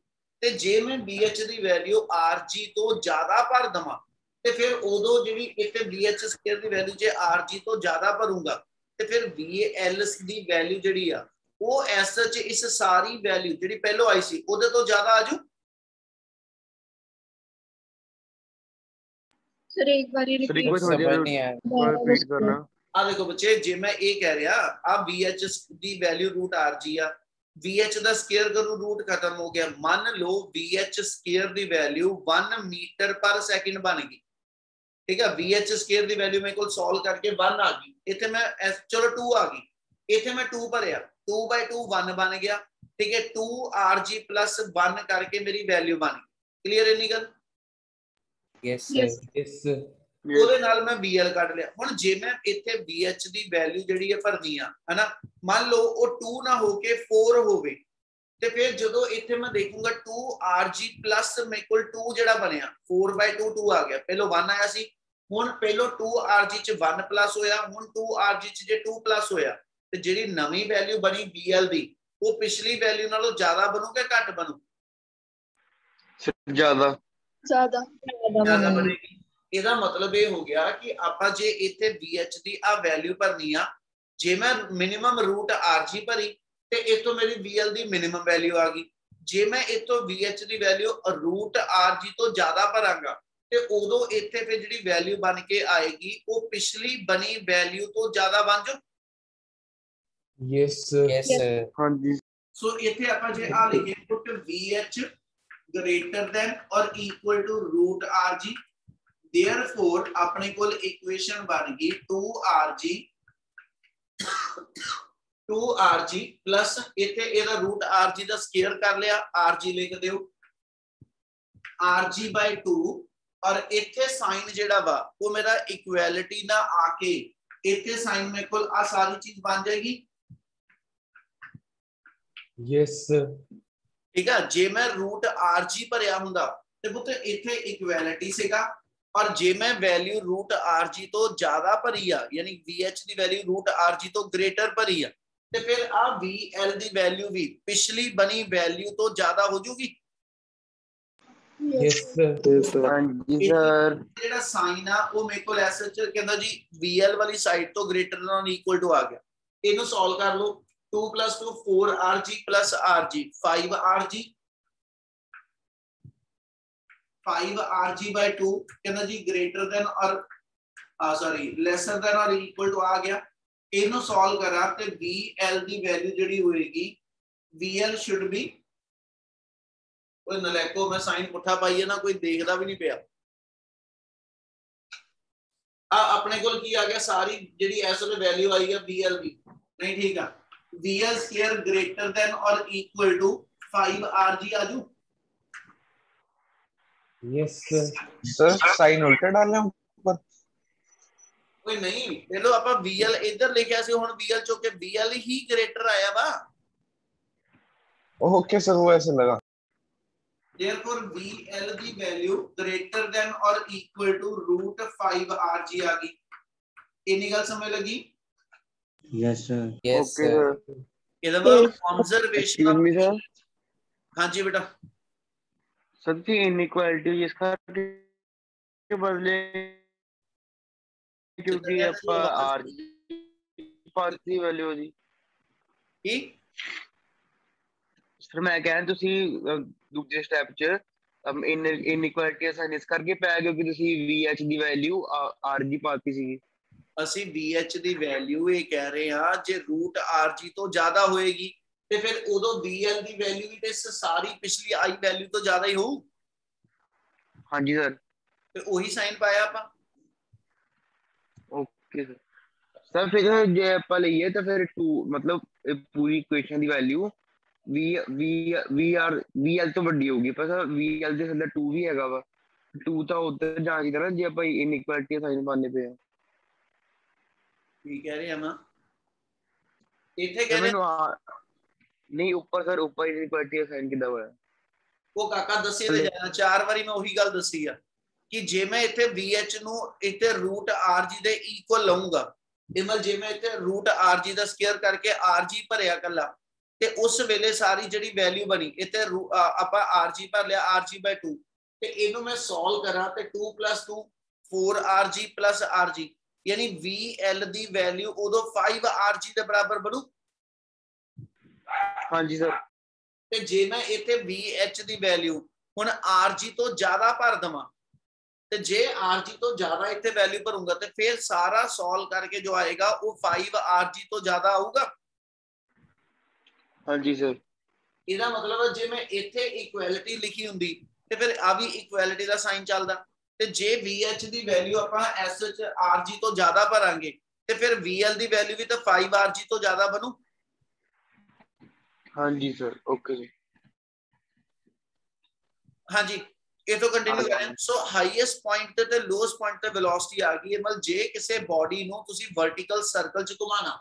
ਤੇ ਜੇ ਮੈਂ BH ਦੀ ਵੈਲਿਊ RG ਤੋਂ ਜ਼ਿਆਦਾ ਭਰ ਦਵਾਂ ਤੇ ਫਿਰ ਉਦੋਂ ਜਿਹੜੀ ਇੱਥੇ BH ਸਕੁਅਰ ਦੀ ਵੈਲਿਊ ਜੇ RG ਤੋਂ ਜ਼ਿਆਦਾ ਭਰੂੰਗਾ ਤੇ ਫਿਰ VL ਦੀ ਵੈਲਿਊ ਜਿਹੜੀ ਆ ਉਹ ਐਸ ਸੱਚ ਇਸ ਸਾਰੀ ਵੈਲਿਊ ਜਿਹੜੀ ਪਹਿਲੋਂ ਆਈ ਸੀ ਉਹਦੇ ਤੋਂ ਜ਼ਿਆਦਾ ਆਜੂ। सर एक बार सर एक रिपीट बार समझ नहीं आया। रिपीट करना। ਆ ਦੇਖੋ ਬੱਚੇ, ਜੇ ਮੈਂ ਇਹ ਕਹਿ ਰਿਹਾ ਆ VH ਦੀ ਵੈਲਿਊ ਰੂਟ RG ਆ, VH ਦਾ ਸਕੁਅਰ ਕਰੂ ਰੂਟ ਖਤਮ ਹੋ ਗਿਆ। ਮੰਨ ਲਓ VH ਸਕੁਅਰ ਦੀ ਵੈਲਿਊ 1 ਮੀਟਰ ਪਰ ਸੈਕਿੰਡ ਬਣ ਗਈ, ਠੀਕ ਆ। VH ਸਕੁਅਰ ਦੀ ਵੈਲਿਊ ਮੇਰੇ ਕੋਲ ਸੋਲਵ ਕਰਕੇ 1 ਆ ਗਈ, ਇੱਥੇ ਮੈਂ ਚਲੋ 2 ਆ ਗਈ, ਇੱਥੇ ਮੈਂ 2 ਭਰਿਆ, 2/2 1 ਬਣ ਗਿਆ, ਠੀਕ ਹੈ। 2RG plus 1 ਕਰਕੇ ਮੇਰੀ ਵੈਲਿਊ ਬਣ ਗਈ। ਕਲੀਅਰ ਇੰਨੀ ਗੱਲ? Yes Yes. सर। यस ਉਹਦੇ ਨਾਲ ਮੈਂ VL ਕੱਢ ਲਿਆ। ਹੁਣ ਜੇ ਮੈਂ ਇੱਥੇ VH ਦੀ ਵੈਲਿਊ ਜਿਹੜੀ ਹੈ ਭਰਨੀ ਆ, ਹਨਾ, ਮੰਨ ਲਓ ਉਹ 2 ਨਾ ਹੋ ਕੇ 4 ਹੋਵੇ ਤੇ ਫਿਰ ਜਦੋਂ ਇੱਥੇ ਮੈਂ ਦੇਖੂੰਗਾ 2RG plus ਮੇਰੇ ਕੋਲ 2 ਜਿਹੜਾ ਬਣਿਆ 4/2 2 ਆ ਗਿਆ। ਪਹਿਲੋਂ 1 ਆਇਆ ਸੀ, ਹੁਣ ਪਹਿਲੋਂ 2RG ਚ 1 ਪਲੱਸ ਹੋਇਆ, ਹੁਣ 2RG ਚ ਜੇ 2 ਪਲੱਸ ਹੋਇਆ ਤੇ ਜਿਹੜੀ ਨਵੀਂ ਵੈਲਿਊ ਬਣੀ VL ਦੀ ਉਹ ਪਿਛਲੀ ਵੈਲਿਊ ਨਾਲੋਂ ਜ਼ਿਆਦਾ ਬਣੂ ਕਿ ਘੱਟ ਬਣੂ? ज्यादा ਜ਼ਿਆਦਾ ਬਣੇਗੀ। ਇਹਦਾ ਮਤਲਬ ਇਹ ਹੋ ਗਿਆ ਕਿ ਆਪਾਂ ਜੇ ਇੱਥੇ VH ਦੀ ਆ ਵੈਲਿਊ ਭਰਨੀ ਆ, ਜੇ ਮੈਂ ਮਿਨੀਮਮ ਰੂਟ RG ਭਰੀ ਤੇ ਇਤੋਂ ਮੇਰੀ VL ਦੀ ਮਿਨੀਮਮ ਵੈਲਿਊ ਆ ਗਈ। ਜੇ ਮੈਂ ਇਤੋਂ VH ਦੀ ਵੈਲਿਊ ਰੂਟ RG ਤੋਂ ਜ਼ਿਆਦਾ ਭਰਾਂਗਾ ਤੇ ਉਦੋਂ ਇੱਥੇ ਫਿਰ ਜਿਹੜੀ ਵੈਲਿਊ ਬਣ ਕੇ ਆਏਗੀ ਉਹ ਪਿਛਲੀ ਬਣੀ ਵੈਲਿਊ ਤੋਂ ਜ਼ਿਆਦਾ ਬਣ ਜਾਊ। Yes yes sir. हाँ जी ਸੋ ਇੱਥੇ ਆਪਾਂ ਜੇ ਆ ਲਿਖੇ ਪੁੱਟ VH greater than or equal to root RG, therefore ਆਪਣੇ ਕੋਲ ਇਕੁਏਸ਼ਨ ਬਣ ਗਈ 2RG plus ਇੱਥੇ ਇਹਦਾ root RG ਦਾ ਸਕੁਅਰ ਕਰ ਲਿਆ, RG ਲਿਖ ਦਿਓ RG/2 ਔਰ ਇੱਥੇ ਸਾਈਨ ਜਿਹੜਾ ਵਾ ਉਹ ਮੇਰਾ ਇਕੁਐਲਿਟੀ ਨਾ ਆ ਕੇ ਇੱਥੇ ਸਾਈਨ ਮੇਰੇ ਕੋਲ ਆ ਸਾਰੀ ਚੀਜ਼ ਬਣ ਜਾਏਗੀ। यस ਠੀਕ ਆ। ਜੇ ਮੈਂ ਰੂਟ RG ਭਰਿਆ ਹੁੰਦਾ ਤੇ ਪੁੱਤ ਇੱਥੇ ਇਕੁਐਲਿਟੀ ਸੀਗਾ, ਔਰ ਜੇ ਮੈਂ ਵੈਲਿਊ ਰੂਟ RG ਤੋਂ ਜ਼ਿਆਦਾ ਭਰੀ ਆ ਯਾਨੀ VH ਦੀ ਵੈਲਿਊ ਰੂਟ RG ਤੋਂ ਗ੍ਰੇਟਰ ਭਰੀ ਆ ਤੇ ਫਿਰ ਆ VL ਦੀ ਵੈਲਿਊ ਵੀ ਪਿਛਲੀ ਬਣੀ ਵੈਲਿਊ ਤੋਂ ਜ਼ਿਆਦਾ ਹੋ ਜੂਗੀ। यस हाँ जी सर ਜਿਹੜਾ ਸਾਈਨ ਆ ਉਹ ਮੇਰੇ ਕੋਲ ਐਸ ਚ ਕਹਿੰਦਾ ਜੀ VL ਵਾਲੀ ਸਾਈਡ ਤੋਂ ਗ੍ਰੇਟਰ ਦੈਨ ਇਕੁਅਲ ਟੂ ਆ ਗਿਆ। ਇਹਨੂੰ ਸੋਲਵ ਕਰ ਲਓ। 2 + 2 4RG plus RG 5RG 5RG/2 ਕਹਿੰਦਾ ਜੀ ਗ੍ਰੇਟਰ ਦੈਨ ਔਰ ਸੌਰੀ ਲੈਸਰ ਦੈਨ ਔਰ ਇਕੁਅਲ ਟੂ ਆ ਗਿਆ। ਇਹਨੂੰ ਸੋਲਵ ਕਰਾਂ ਤੇ VL ਦੀ ਵੈਲਿਊ ਜਿਹੜੀ ਹੋਏਗੀ VL ਸ਼ੁੱਡ ਬੀ, ਕੋਈ ਨਲੈਕੋ ਮੈਂ ਸਾਈਨ ਪੁੱਠਾ ਪਾਈਏ ਨਾ, ਕੋਈ ਦੇਖਦਾ ਵੀ ਨਹੀਂ ਪਿਆ। ਆ ਆਪਣੇ ਕੋਲ ਕੀ ਆ ਗਿਆ, ਸਾਰੀ ਜਿਹੜੀ ਐਸ ਵੇਲੇ ਵੈਲਿਊ ਆਈ ਆ VL ਦੀ ਨਹੀਂ, ਠੀਕ ਆ। VL ਸਕੁਅਰ ਗ੍ਰੇਟਰ ਦੈਨ ਔਰ ਇਕੁਅਲ ਟੂ 5RG आजू। यस सर साइन उल्टा डालना है ऊपर? कोई नहीं, पहले ਆਪਾਂ VL इधर लिखा ਸੀ, ਹੁਣ VL ਚੋਂ ਕੇ VL ही ग्रेटर आया वा। ओके सर वो ऐसे लगा। therefore VL ਦੀ ਵੈਲਿਊ ग्रेटर देन और इक्वल टू रूट 5RG आ गई। ਇੰਨੀ ਗੱਲ ਸਮਝ ਲੱਗੀ? Yes sir yes okay sir. Sir ਇਹਦਾ ਮਤਲਬ ऑब्जर्वेशन। एक्सक्यूज मी सर हाँ जी बेटा। सर जी इनइक्वालिटी इसका के बदले क्योंकि ਆਪਾਂ RG ਪਾਸ ਦੀ ਵੈਲਿਊ ਜੀ ਕੀ ਸਰ ਮੈਂ ਕਹਿ ਤੁਸੀਂ ਦੂਜੇ ਸਟੈਪ 'ਚ ਇਨਇਕੁਐਲਿਟੀ ਅਸਾਈਨ ਇਸ ਕਰਕੇ ਪਿਆ ਕਿਉਂਕਿ ਤੁਸੀਂ VH ਦੀ ਵੈਲਿਊ RG ਪਾਤੀ ਸੀਗੀ। ਅਸੀਂ VH ਦੀ ਵੈਲਿਊ ਇਹ ਕਹਿ ਰਹੇ ਹਾਂ ਜੇ ਰੂਟ RG ਤੋਂ ਜ਼ਿਆਦਾ ਹੋਏਗੀ ਤੇ ਫਿਰ ਉਦੋਂ VL ਦੀ ਵੈਲਿਊ ਵੀ ਤੇ ਸਾਰੀ ਪਿਛਲੀ ਆਈ ਵੈਲਿਊ ਤੋਂ ਜ਼ਿਆਦਾ ਹੀ ਹੋਊ। ਹਾਂਜੀ ਸਰ ਤੇ ਉਹੀ ਸਾਈਨ ਪਾਇਆ ਆਪਾਂ। Okay sir. ਸਰ ਫਿਰ ਜੇ ਆਪਾਂ ਲਈਏ ਤਾਂ ਫਿਰ 2 ਮਤਲਬ ਪੂਰੀ ਇਕੁਏਸ਼ਨ ਦੀ ਵੈਲਿਊ VL ਤੋਂ ਵੱਡੀ ਹੋਊਗੀ, ਪਰ ਸਰ VL ਦੇ ਥੱਲੇ 2 ਵੀ ਹੈਗਾ ਵਾ। 2 ਤਾਂ ਉੱਧਰ ਜਾ ਕੇ ਨਾ ਜੇ ਆਪਾਂ ਇਨਇਕੁਐਲਿਟੀ ਸਾਈਨ ਪਾਣੇ ਪਏ ਆ। ਕੀ ਕਹਿ ਰਹੇ ਆ ਨਾ ਇੱਥੇ ਕਹਿ ਰਹੇ ਨਹੀਂ ਉੱਪਰ ਸਰ ਉੱਪਰ ਇਨਇਕੁਐਲਿਟੀ ਸਾਈਨ ਕਿੱਦਾਂ ਹੋਇਆ? ਉਹ ਕਾਕਾ ਦੱਸੇ ਤੇ ਜਾਣਾ 4 ਵਾਰੀ ਮੈਂ ਉਹੀ ਗੱਲ ਦੱਸੀ ਆ ਕਿ ਜੇ ਮੈਂ ਇੱਥੇ VH ਨੂੰ ਇੱਥੇ ਰੂਟ RG ਦੇ ਇਕੁਅਲ ਲਵਾਂਗਾ इमल जे मैं इत्थे रूट आर जी का स्केयर करके आर जी भरिया कला ते उस वेले सारी जिहड़ी वैल्यू बनी इत्थे आपां आर जी भर लिया आर जी बाय 2 ते इहनूं मैं सॉल्व करा ते 2 + 2 4 R G plus R G यानी वी एल दी वैल्यू उदों 5 आर जी के बराबर बनू। हाँ जी सर। ते जे मैं इत्थे वी एच दी वैल्यू हुण आर जी तो ज्यादा भर देवां ते जे आर जी तो ज्यादा इत्थे वैल्यू भरूंगा ते फिर सारा सॉल्व करके जो आएगा वो 5 आर जी तो ज्यादा आऊगा। हाँ जी सर। ਇਹਦਾ मतलब है जे मैं इत्थे इक्वलिटी लिखी हुंदी ते फिर आ भी इक्वलिटी का साइन चलदा ते जे VH दी वैल्यू आपां SH RG तो ज्यादा भरांगे ते फिर VL दी वैल्यू भी तो 5 RG तो ज्यादा बनू। हाँ जी सर। ओके जी। हाँ जी ਇਹ ਤੋਂ ਕੰਟੀਨਿਊ ਕਰ ਰਹੇ ਹਾਂ। ਸੋ ਹਾਈਐਸਟ ਪੁਆਇੰਟ ਤੇ ਲੋਐਸਟ ਪੁਆਇੰਟ ਤੇ ਵੈਲੋਸਿਟੀ ਆ ਗਈ ਹੈ। ਮਤਲਬ ਜੇ ਕਿਸੇ ਬਾਡੀ ਨੂੰ ਤੁਸੀਂ ਵਰਟੀਕਲ ਸਰਕਲ ਚ ਘੁਮਾਣਾ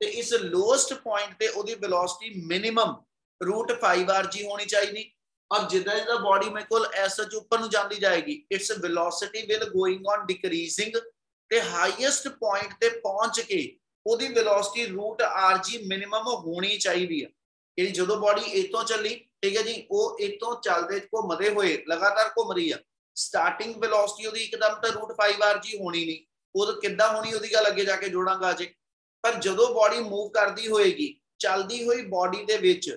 ਤੇ ਇਸ ਲੋਐਸਟ ਪੁਆਇੰਟ ਤੇ ਉਹਦੀ ਵੈਲੋਸਿਟੀ ਮਿਨੀਮਮ √5 ਹੋਣੀ ਚਾਹੀਦੀ और जिदा जिदा बॉडी मेरे को एसएच ऊपर ਨੂੰ ਜਾਂਦੀ ਜਾਏਗੀ its velocity will going on decreasing ਤੇ ਹਾਈਐਸਟ ਪੁਆਇੰਟ ਤੇ ਪਹੁੰਚ ਕੇ ਉਹਦੀ ਵੈਲੋਸਿਟੀ √rg ਮਿਨੀਮਮ ਹੋਣੀ ਚਾਹੀਦੀ ਹੈ। ਯਾਨੀ ਜਦੋਂ ਬॉडी ਇਤੋਂ ਚੱਲੀ ठीक है जी वो इतों चलते घूमते हुए लगातार घूम रही है स्टार्टिंग वेलोसिटी ਉਹਦੀ ਇੱਕਦਮ ਤਾਂ √5rg ਹੋਣੀ ਨਹੀਂ ਉਹ ਕਿੱਦਾਂ ਹੋਣੀ ਉਹਦੀ ਗੱਲ ਅੱਗੇ ਜਾ ਕੇ ਜੋੜਾਂਗਾ ਅਜੇ। ਪਰ ਜਦੋਂ ਬॉडी मूव ਕਰਦੀ ਹੋਏਗੀ ਚੱਲਦੀ ਹੋਈ ਬॉडी ਦੇ ਵਿੱਚ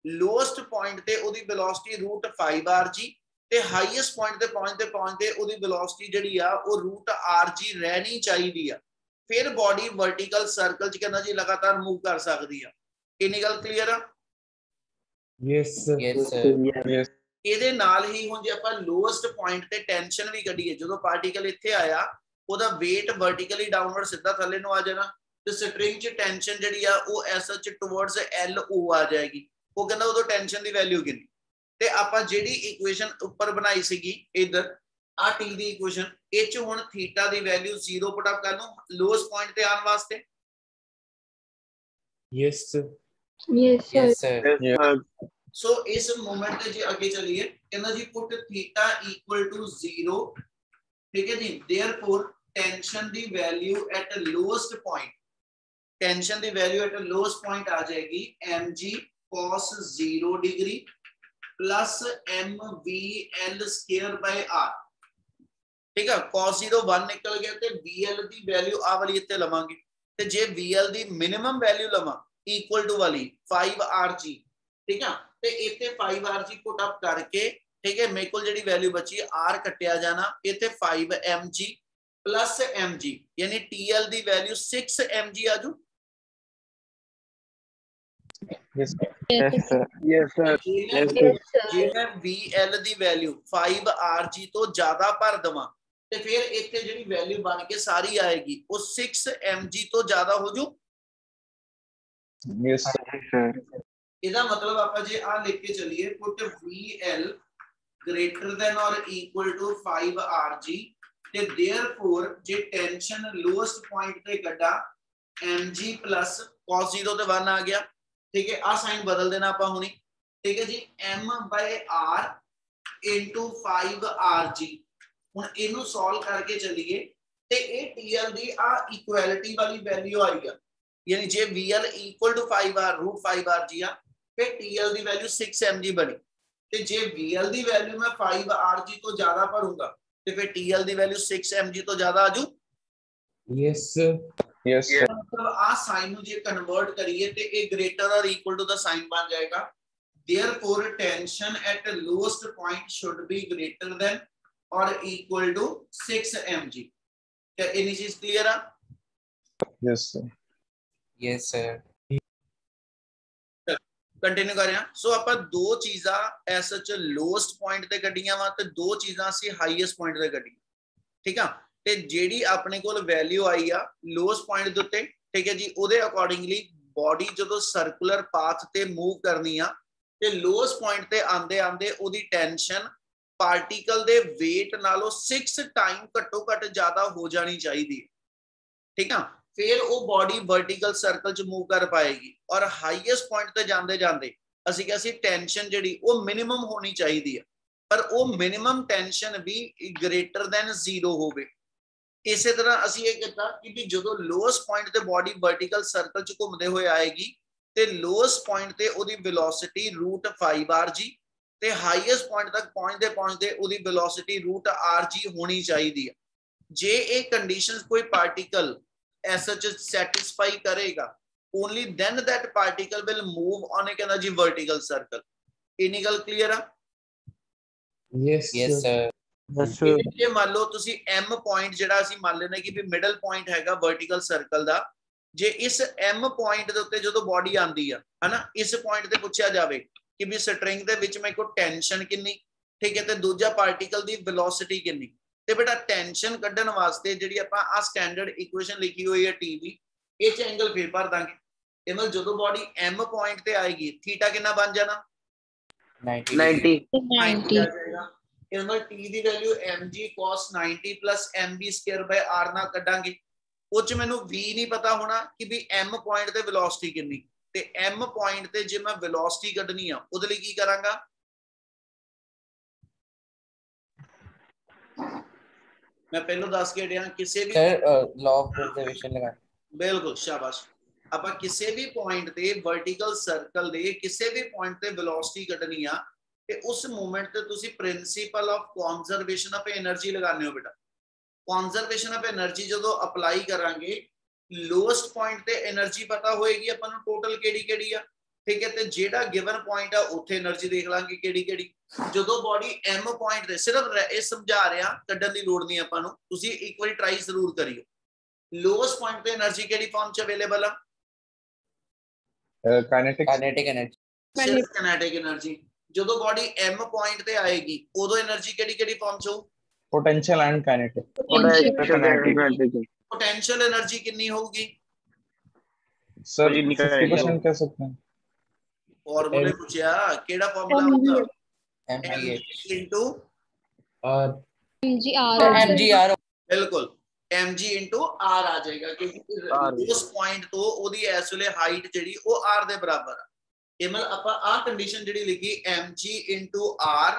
ਲੋਐਸਟ ਪੁਆਇੰਟ ਤੇ ਉਹਦੀ ਵੈਲੋਸਿਟੀ √5rg ਤੇ ਹਾਈਐਸਟ ਪੁਆਇੰਟ ਤੇ ਪਹੁੰਚਦੇ ਉਹਦੀ ਵੈਲੋਸਿਟੀ ਜਿਹੜੀ ਆ ਉਹ √rg ਰਹਿਣੀ ਚਾਹੀਦੀ ਆ। ਫਿਰ ਬॉडी ਵਰਟੀਕਲ ਸਰਕਲ ਚ ਕਹਿੰਦਾ ਜੀ ਲਗਾਤਾਰ ਮੂਵ ਕਰ ਸਕਦੀ ਆ। ਕਿੰਨੀ ਗੱਲ ਕਲੀਅਰ ਆ? Yes, sir. Yes. ਇਹਦੇ ਨਾਲ ਹੀ ਹੁਣ ਜੇ ਆਪਾਂ ਲੋਐਸਟ ਪੁਆਇੰਟ ਤੇ ਟੈਂਸ਼ਨ ਵੀ ਕੱਢੀਏ ਜਦੋਂ ਪਾਰਟੀਕਲ ਇੱਥੇ ਆਇਆ ਉਹਦਾ weight ਵਰਟੀਕਲੀ ਡਾਊਨਵਰਡ ਸਿੱਧਾ ਥੱਲੇ ਨੂੰ ਆ ਜਾਣਾ ਤੇ ਸਟ੍ਰਿੰਗ ਚ ਟੈਂਸ਼ਨ ਜਿਹੜੀ ਆ ਉਹ ਐਸਐਚ ਟੁਵਰਡਸ LO ਆ ਜਾਏਗੀ। ਉਹ ਕਹਿੰਦਾ ਉਦੋਂ ਟੈਂਸ਼ਨ ਦੀ ਵੈਲਿਊ ਕਿੰਨੀ ਤੇ ਆਪਾਂ ਜਿਹੜੀ ਇਕੁਏਸ਼ਨ ਉੱਪਰ ਬਣਾਈ ਸੀਗੀ ਇਧਰ ਆ ਟੀ ਦੀ ਇਕੁਏਸ਼ਨ ਇਹ ਚ ਹੁਣ ਥੀਟਾ ਦੀ ਵੈਲਿਊ 0 ਪੁੱਟ ਅਪ ਕਰ ਲਓ ਲੋਐਸਟ ਪੁਆਇੰਟ ਤੇ ਆਉਣ ਵਾਸਤੇ। Yes, sir. Yes, sir. Yes, sir. सो इस मोमेंट पे जी आगे चलिए कहना जी पुट थीटा इक्वल टू 0 ठीक है जी देयरफॉर टेंशन दी value at lowest point tension दी वैल्यू एट लोएस्ट पॉइंट आ जाएगी mg cos 0 degree plus mvl square by r ठीक है cos 0 1 निकल गया ते vl दी वैल्यू आ वाली इत्ते लवांगे ते जे vl दी मिनिमम वैल्यू लवां इक्वल टू वाली 5rg ठीक है ਤੇ ਇੱਥੇ 5rg ਪੁੱਟ ਅਪ ਕਰਕੇ ਠੀਕ ਹੈ ਮੇਰੇ ਕੋਲ ਜਿਹੜੀ ਵੈਲਿਊ ਬਚੀ r ਕੱਟਿਆ ਜਾਣਾ ਇੱਥੇ 5mg plus mg ਯਾਨੀ tl ਦੀ value 6mg ਆਜੂ। Yes. Yes, sir. Yes sir. Yes, sir. ਜੇ ਮੈਂ vl ਦੀ ਵੈਲਿਊ 5rg ਤੋਂ ਜ਼ਿਆਦਾ ਭਰ ਦਵਾਂ ਤੇ ਫਿਰ ਇੱਥੇ ਜਿਹੜੀ ਵੈਲਿਊ ਬਣ ਕੇ ਸਾਰੀ ਆਏਗੀ ਉਹ 6mg ਤੋਂ ਜ਼ਿਆਦਾ ਹੋ ਜੂ। Yes. ਇਹਦਾ ਮਤਲਬ ਆਪਾਂ ਜੇ ਆ ਲਿਖ ਕੇ ਚਲੀਏ ਪੁੱਟ VL greater than or equal to 5rg ਤੇ therefore ਜੇ ਟੈਂਸ਼ਨ ਲੋਐਸਟ ਪੁਆਇੰਟ ਤੇ ਕੱਢਾ mg plus cos 0 ਤੇ 1 ਆ ਗਿਆ ਠੀਕ ਹੈ। ਆ ਸਾਈਨ ਬਦਲ ਦੇਣਾ ਆਪਾਂ ਹੁਣੀ ਠੀਕ ਹੈ ਜੀ m/r into 5rg ਹੁਣ ਇਹਨੂੰ ਸੋਲਵ ਕਰਕੇ ਚਲੀਏ ਤੇ ਇਹ TL ਦੀ ਆ ਇਕੁਐਲਿਟੀ ਵਾਲੀ ਵੈਲਿਊ ਆਈ ਆ ਯਾਨੀ ਜੇ VL equal to 5r √5rg ਆ फिर TL ਦੀ ਵੈਲਿਊ 6mg ਬਣੀ ਤੇ ਜੇ VL ਦੀ ਵੈਲਿਊ ਮੈਂ 5rg ਤੋਂ ਜ਼ਿਆਦਾ ਭਰੂੰਗਾ ਤੇ ਫਿਰ TL ਦੀ ਵੈਲਿਊ 6mg ਤੋਂ ਜ਼ਿਆਦਾ ਆਜੂ। Yes, sir. Yes. मतलब आ साइन ਨੂੰ ਜੇ ਕਨਵਰਟ ਕਰੀਏ ਤੇ ਇਹ greater or equal to the sign ਬਣ ਜਾਏਗਾ therefore tension at lowest point should be greater than or equal to 6mg। क्या ये चीज क्लियर है? Yes, sir. Yes, sir. Continue ਕਰ ਰਹੇ ਹਾਂ। ਸੋ ਆਪਾਂ ਦੋ ਚੀਜ਼ਾਂ ਐਸਐਚ ਲੋਐਸਟ ਪੁਆਇੰਟ ਤੇ ਕੱਢੀਆਂ ਵਾ ਤੇ ਦੋ ਚੀਜ਼ਾਂ ਅਸੀਂ ਹਾਈਐਸਟ ਪੁਆਇੰਟ ਤੇ ਕੱਢੀਆਂ ਠੀਕ ਆ ਤੇ ਜਿਹੜੀ ਆਪਣੇ ਕੋਲ ਵੈਲਿਊ ਆਈ ਆ ਲੋਐਸਟ ਪੁਆਇੰਟ ਦੇ ਉੱਤੇ ਠੀਕ ਹੈ ਜੀ ਉਹਦੇ ਅਕੋਰਡਿੰਗਲੀ ਬਾਡੀ ਜਦੋਂ ਸਰਕੂਲਰ ਪਾਥ ਤੇ ਮੂਵ ਕਰਨੀ ਆ ਤੇ ਲੋਐਸਟ ਪੁਆਇੰਟ ਤੇ ਆਂਦੇ ਆਂਦੇ ਉਹਦੀ ਟੈਂਸ਼ਨ ਪਾਰਟੀਕਲ ਦੇ weight ਨਾਲੋਂ 6 ਟਾਈਮ ਘੱਟੋ ਘੱਟ ਜ਼ਿਆਦਾ ਹੋ ਜਾਣੀ ਚਾਹੀਦੀ ਹੈ ਠੀਕ ਆ। फिर वो बॉडी वर्टिकल सर्कल च मूव कर पाएगी और हाईएस्ट पॉइंट ते जांदे जांदे ਅਸੀਂ ਕਿਹਾ ਸੀ ਟੈਂਸ਼ਨ ਜਿਹੜੀ ਉਹ ਮਿਨੀਮਮ ਹੋਣੀ ਚਾਹੀਦੀ ਹੈ ਪਰ ਉਹ ਮਿਨੀਮਮ ਟੈਂਸ਼ਨ ਵੀ ਗ੍ਰੇਟਰ ਦੈਨ 0 ਹੋਵੇ। ਇਸੇ ਤਰ੍ਹਾਂ ਅਸੀਂ ਇਹ ਕੀਤਾ ਕਿ ਵੀ ਜਦੋਂ ਲੋਐਸਟ ਪੁਆਇੰਟ ਤੇ ਬਾਡੀ ਵਰਟੀਕਲ ਸਰਕਲ ਚ ਘੁੰਮਦੇ ਹੋਏ ਆਏਗੀ ਤੇ ਲੋਐਸਟ ਪੁਆਇੰਟ ਤੇ ਉਹਦੀ ਵੈਲੋਸਿਟੀ √5r(g) ਤੇ ਹਾਈਐਸਟ ਪੁਆਇੰਟ ਤੱਕ ਪਹੁੰਚਦੇ ਉਹਦੀ ਵੈਲੋਸਿਟੀ √r(g) ਹੋਣੀ ਚਾਹੀਦੀ ਹੈ। ਜੇ ਇਹ ਕੰਡੀਸ਼ਨਸ ਕੋਈ ਪਾਰਟੀਕਲ ਐਸ ਸੱਚ ਸੈਟੀਸਫਾਈ ਕਰੇਗਾ only then that particle will move on a ਕਹਿੰਦਾ ਜੀ vertical circle। ਇੰਨੀ ਗੱਲ ਕਲੀਅਰ ਆ? Yes, yes, sir. ਜੇ ਮੰਨ ਲਓ ਤੁਸੀਂ m ਪੁਆਇੰਟ ਜਿਹੜਾ ਅਸੀਂ ਮੰਨ ਲੈਣਾ ਕਿ ਵੀ ਮਿਡਲ ਪੁਆਇੰਟ ਹੈਗਾ ਵਰਟੀਕਲ ਸਰਕਲ ਦਾ, ਜੇ ਇਸ m ਪੁਆਇੰਟ ਦੇ ਉੱਤੇ ਜਦੋਂ ਬਾਡੀ ਆਂਦੀ ਆ ਹਨਾ, ਇਸ ਪੁਆਇੰਟ ਤੇ ਪੁੱਛਿਆ ਜਾਵੇ ਕਿ ਵੀ ਸਟ੍ਰਿੰਗ ਦੇ ਵਿੱਚ ਮੇਰੇ ਕੋਲ ਟੈਂਸ਼ਨ ਕਿੰਨੀ, ਠੀਕ ਹੈ, ਤੇ ਦੂਜਾ ਪਾਰਟੀਕਲ ਦੀ ਵੈਲੋਸਿਟੀ ਕਿੰਨੀ, ਤੇ ਬੇਟਾ ਟੈਂਸ਼ਨ ਕੱਢਣ ਵਾਸਤੇ ਜਿਹੜੀ ਆਪਾਂ ਆ ਸਟੈਂਡਰਡ ਇਕੁਏਸ਼ਨ ਲਿਖੀ ਹੋਈ ਹੈ TV, ਇਹ ਚ ਐਂਗਲ ਫੇਰ ਭਰ ਦਾਂਗੇ। ਇਹ ਮਤਲਬ ਜਦੋਂ ਬਾਡੀ m ਪੁਆਇੰਟ ਤੇ ਆਏਗੀ ਥੀਟਾ ਕਿੰਨਾ ਬਣ ਜਾਣਾ 90 90 90 ਆ ਜਾਏਗਾ। ਇਸ ਨਾਲ t ਦੀ ਵੈਲਿਊ mg cos 90 mv²/r ਨਾਲ ਕੱਢਾਂਗੇ। ਉਹ ਚ ਮੈਨੂੰ v ਨਹੀਂ ਪਤਾ ਹੋਣਾ ਕਿ ਵੀ m ਪੁਆਇੰਟ ਤੇ ਵੈਲੋਸਿਟੀ ਕਿੰਨੀ, ਤੇ m ਪੁਆਇੰਟ ਤੇ ਜੇ ਮੈਂ ਵੈਲੋਸਿਟੀ ਕੱਢਣੀ ਆ ਉਹਦੇ ਲਈ ਕੀ ਕਰਾਂਗਾ, ਮੈਂ ਪਹਿਲਾਂ ਦੱਸ ਕੇ ਹਟਿਆ ਕਿਸੇ ਵੀ sir, law of conservation लगा ਬਿਲਕੁਲ ਸ਼ਾਬਾਸ਼। ਆਪਾਂ ਕਿਸੇ ਵੀ ਪੁਆਇੰਟ ਤੇ ਵਰਟੀਕਲ ਸਰਕਲ ਦੇ ਕਿਸੇ ਵੀ ਪੁਆਇੰਟ ਤੇ ਵੈਲੋਸਿਟੀ ਕੱਢਣੀ ਆ ਤੇ ਉਸ ਮੂਮੈਂਟ ਤੇ ਤੁਸੀਂ principal of conservation of energy ਲਗਾਉਂਦੇ ਹੋ ਬੇਟਾ। ਕਨਜ਼ਰਵੇਸ਼ਨ ਆਫ એનર્ਜੀ ਜਦੋਂ ਅਪਲਾਈ ਕਰਾਂਗੇ ਲੋਐਸਟ ਪੁਆਇੰਟ ਤੇ એનર્ਜੀ ਪਤਾ ਹੋਏਗੀ ਆਪਾਂ ਨੂੰ ਟੋਟਲ ਕਿਹੜੀ ਆ, ਠੀਕ ਹੈ, ਤੇ ਜਿਹੜਾ ਗਿਵਨ ਪੁਆਇੰਟ ਆ ਉੱਥੇ એનર્ਜੀ ਦੇਖ ਲਾਂਗੇ ਕਿਹੜੀ। ਜਦੋਂ ਬਾਡੀ m ਪੁਆਇੰਟ ਤੇ, ਸਿਰਫ ਇਹ ਸਮਝਾ ਰਿਹਾ, ਕੱਢਣ ਦੀ ਲੋੜ ਨਹੀਂ ਆਪਾਂ ਨੂੰ, ਤੁਸੀਂ ਇੱਕ ਵਾਰੀ ਟਰਾਈ ਜ਼ਰੂਰ ਕਰਿਓ। ਲੋਐਸਟ ਪੁਆਇੰਟ ਤੇ એનર્ਜੀ ਕਿਹੜੀ ਫਾਰਮ ਚ ਅਵੇਲੇਬਲ ਆ? Kinetic. kinetic energy, ਸਿਰਫ kinetic એનર્ਜੀ। ਜਦੋਂ ਬਾਡੀ m ਪੁਆਇੰਟ ਤੇ ਆਏਗੀ ਉਦੋਂ એનર્ਜੀ ਕਿਹੜੀ ਫਾਰਮ ਚ ਹੋ? Potential and kinetic. Potential energy ਕਿੰਨੀ ਹੋਊਗੀ? Sir, जी, निकल 50% कह सकते हैं। ਫਾਰਮੂਲੇ ਪੁੱਛਿਆ, ਕਿਹੜਾ ਫਾਰਮੂਲਾ ਹੋਊਗਾ? mgh ਇਨਟੂ और mgr mgr ਬਿਲਕੁਲ mg into r ਆ ਜਾਏਗਾ, ਕਿਉਂਕਿ ਉਸ ਪੁਆਇੰਟ ਤੋਂ ਉਹਦੀ ਇਸ ਵੇਲੇ ਹਾਈਟ ਜਿਹੜੀ ਉਹ r ਦੇ ਬਰਾਬਰ ਆ। ਇਹ ਮਤਲਬ ਆਪਾਂ ਆ ਕੰਡੀਸ਼ਨ ਜਿਹੜੀ ਲਿਖੀ mg into r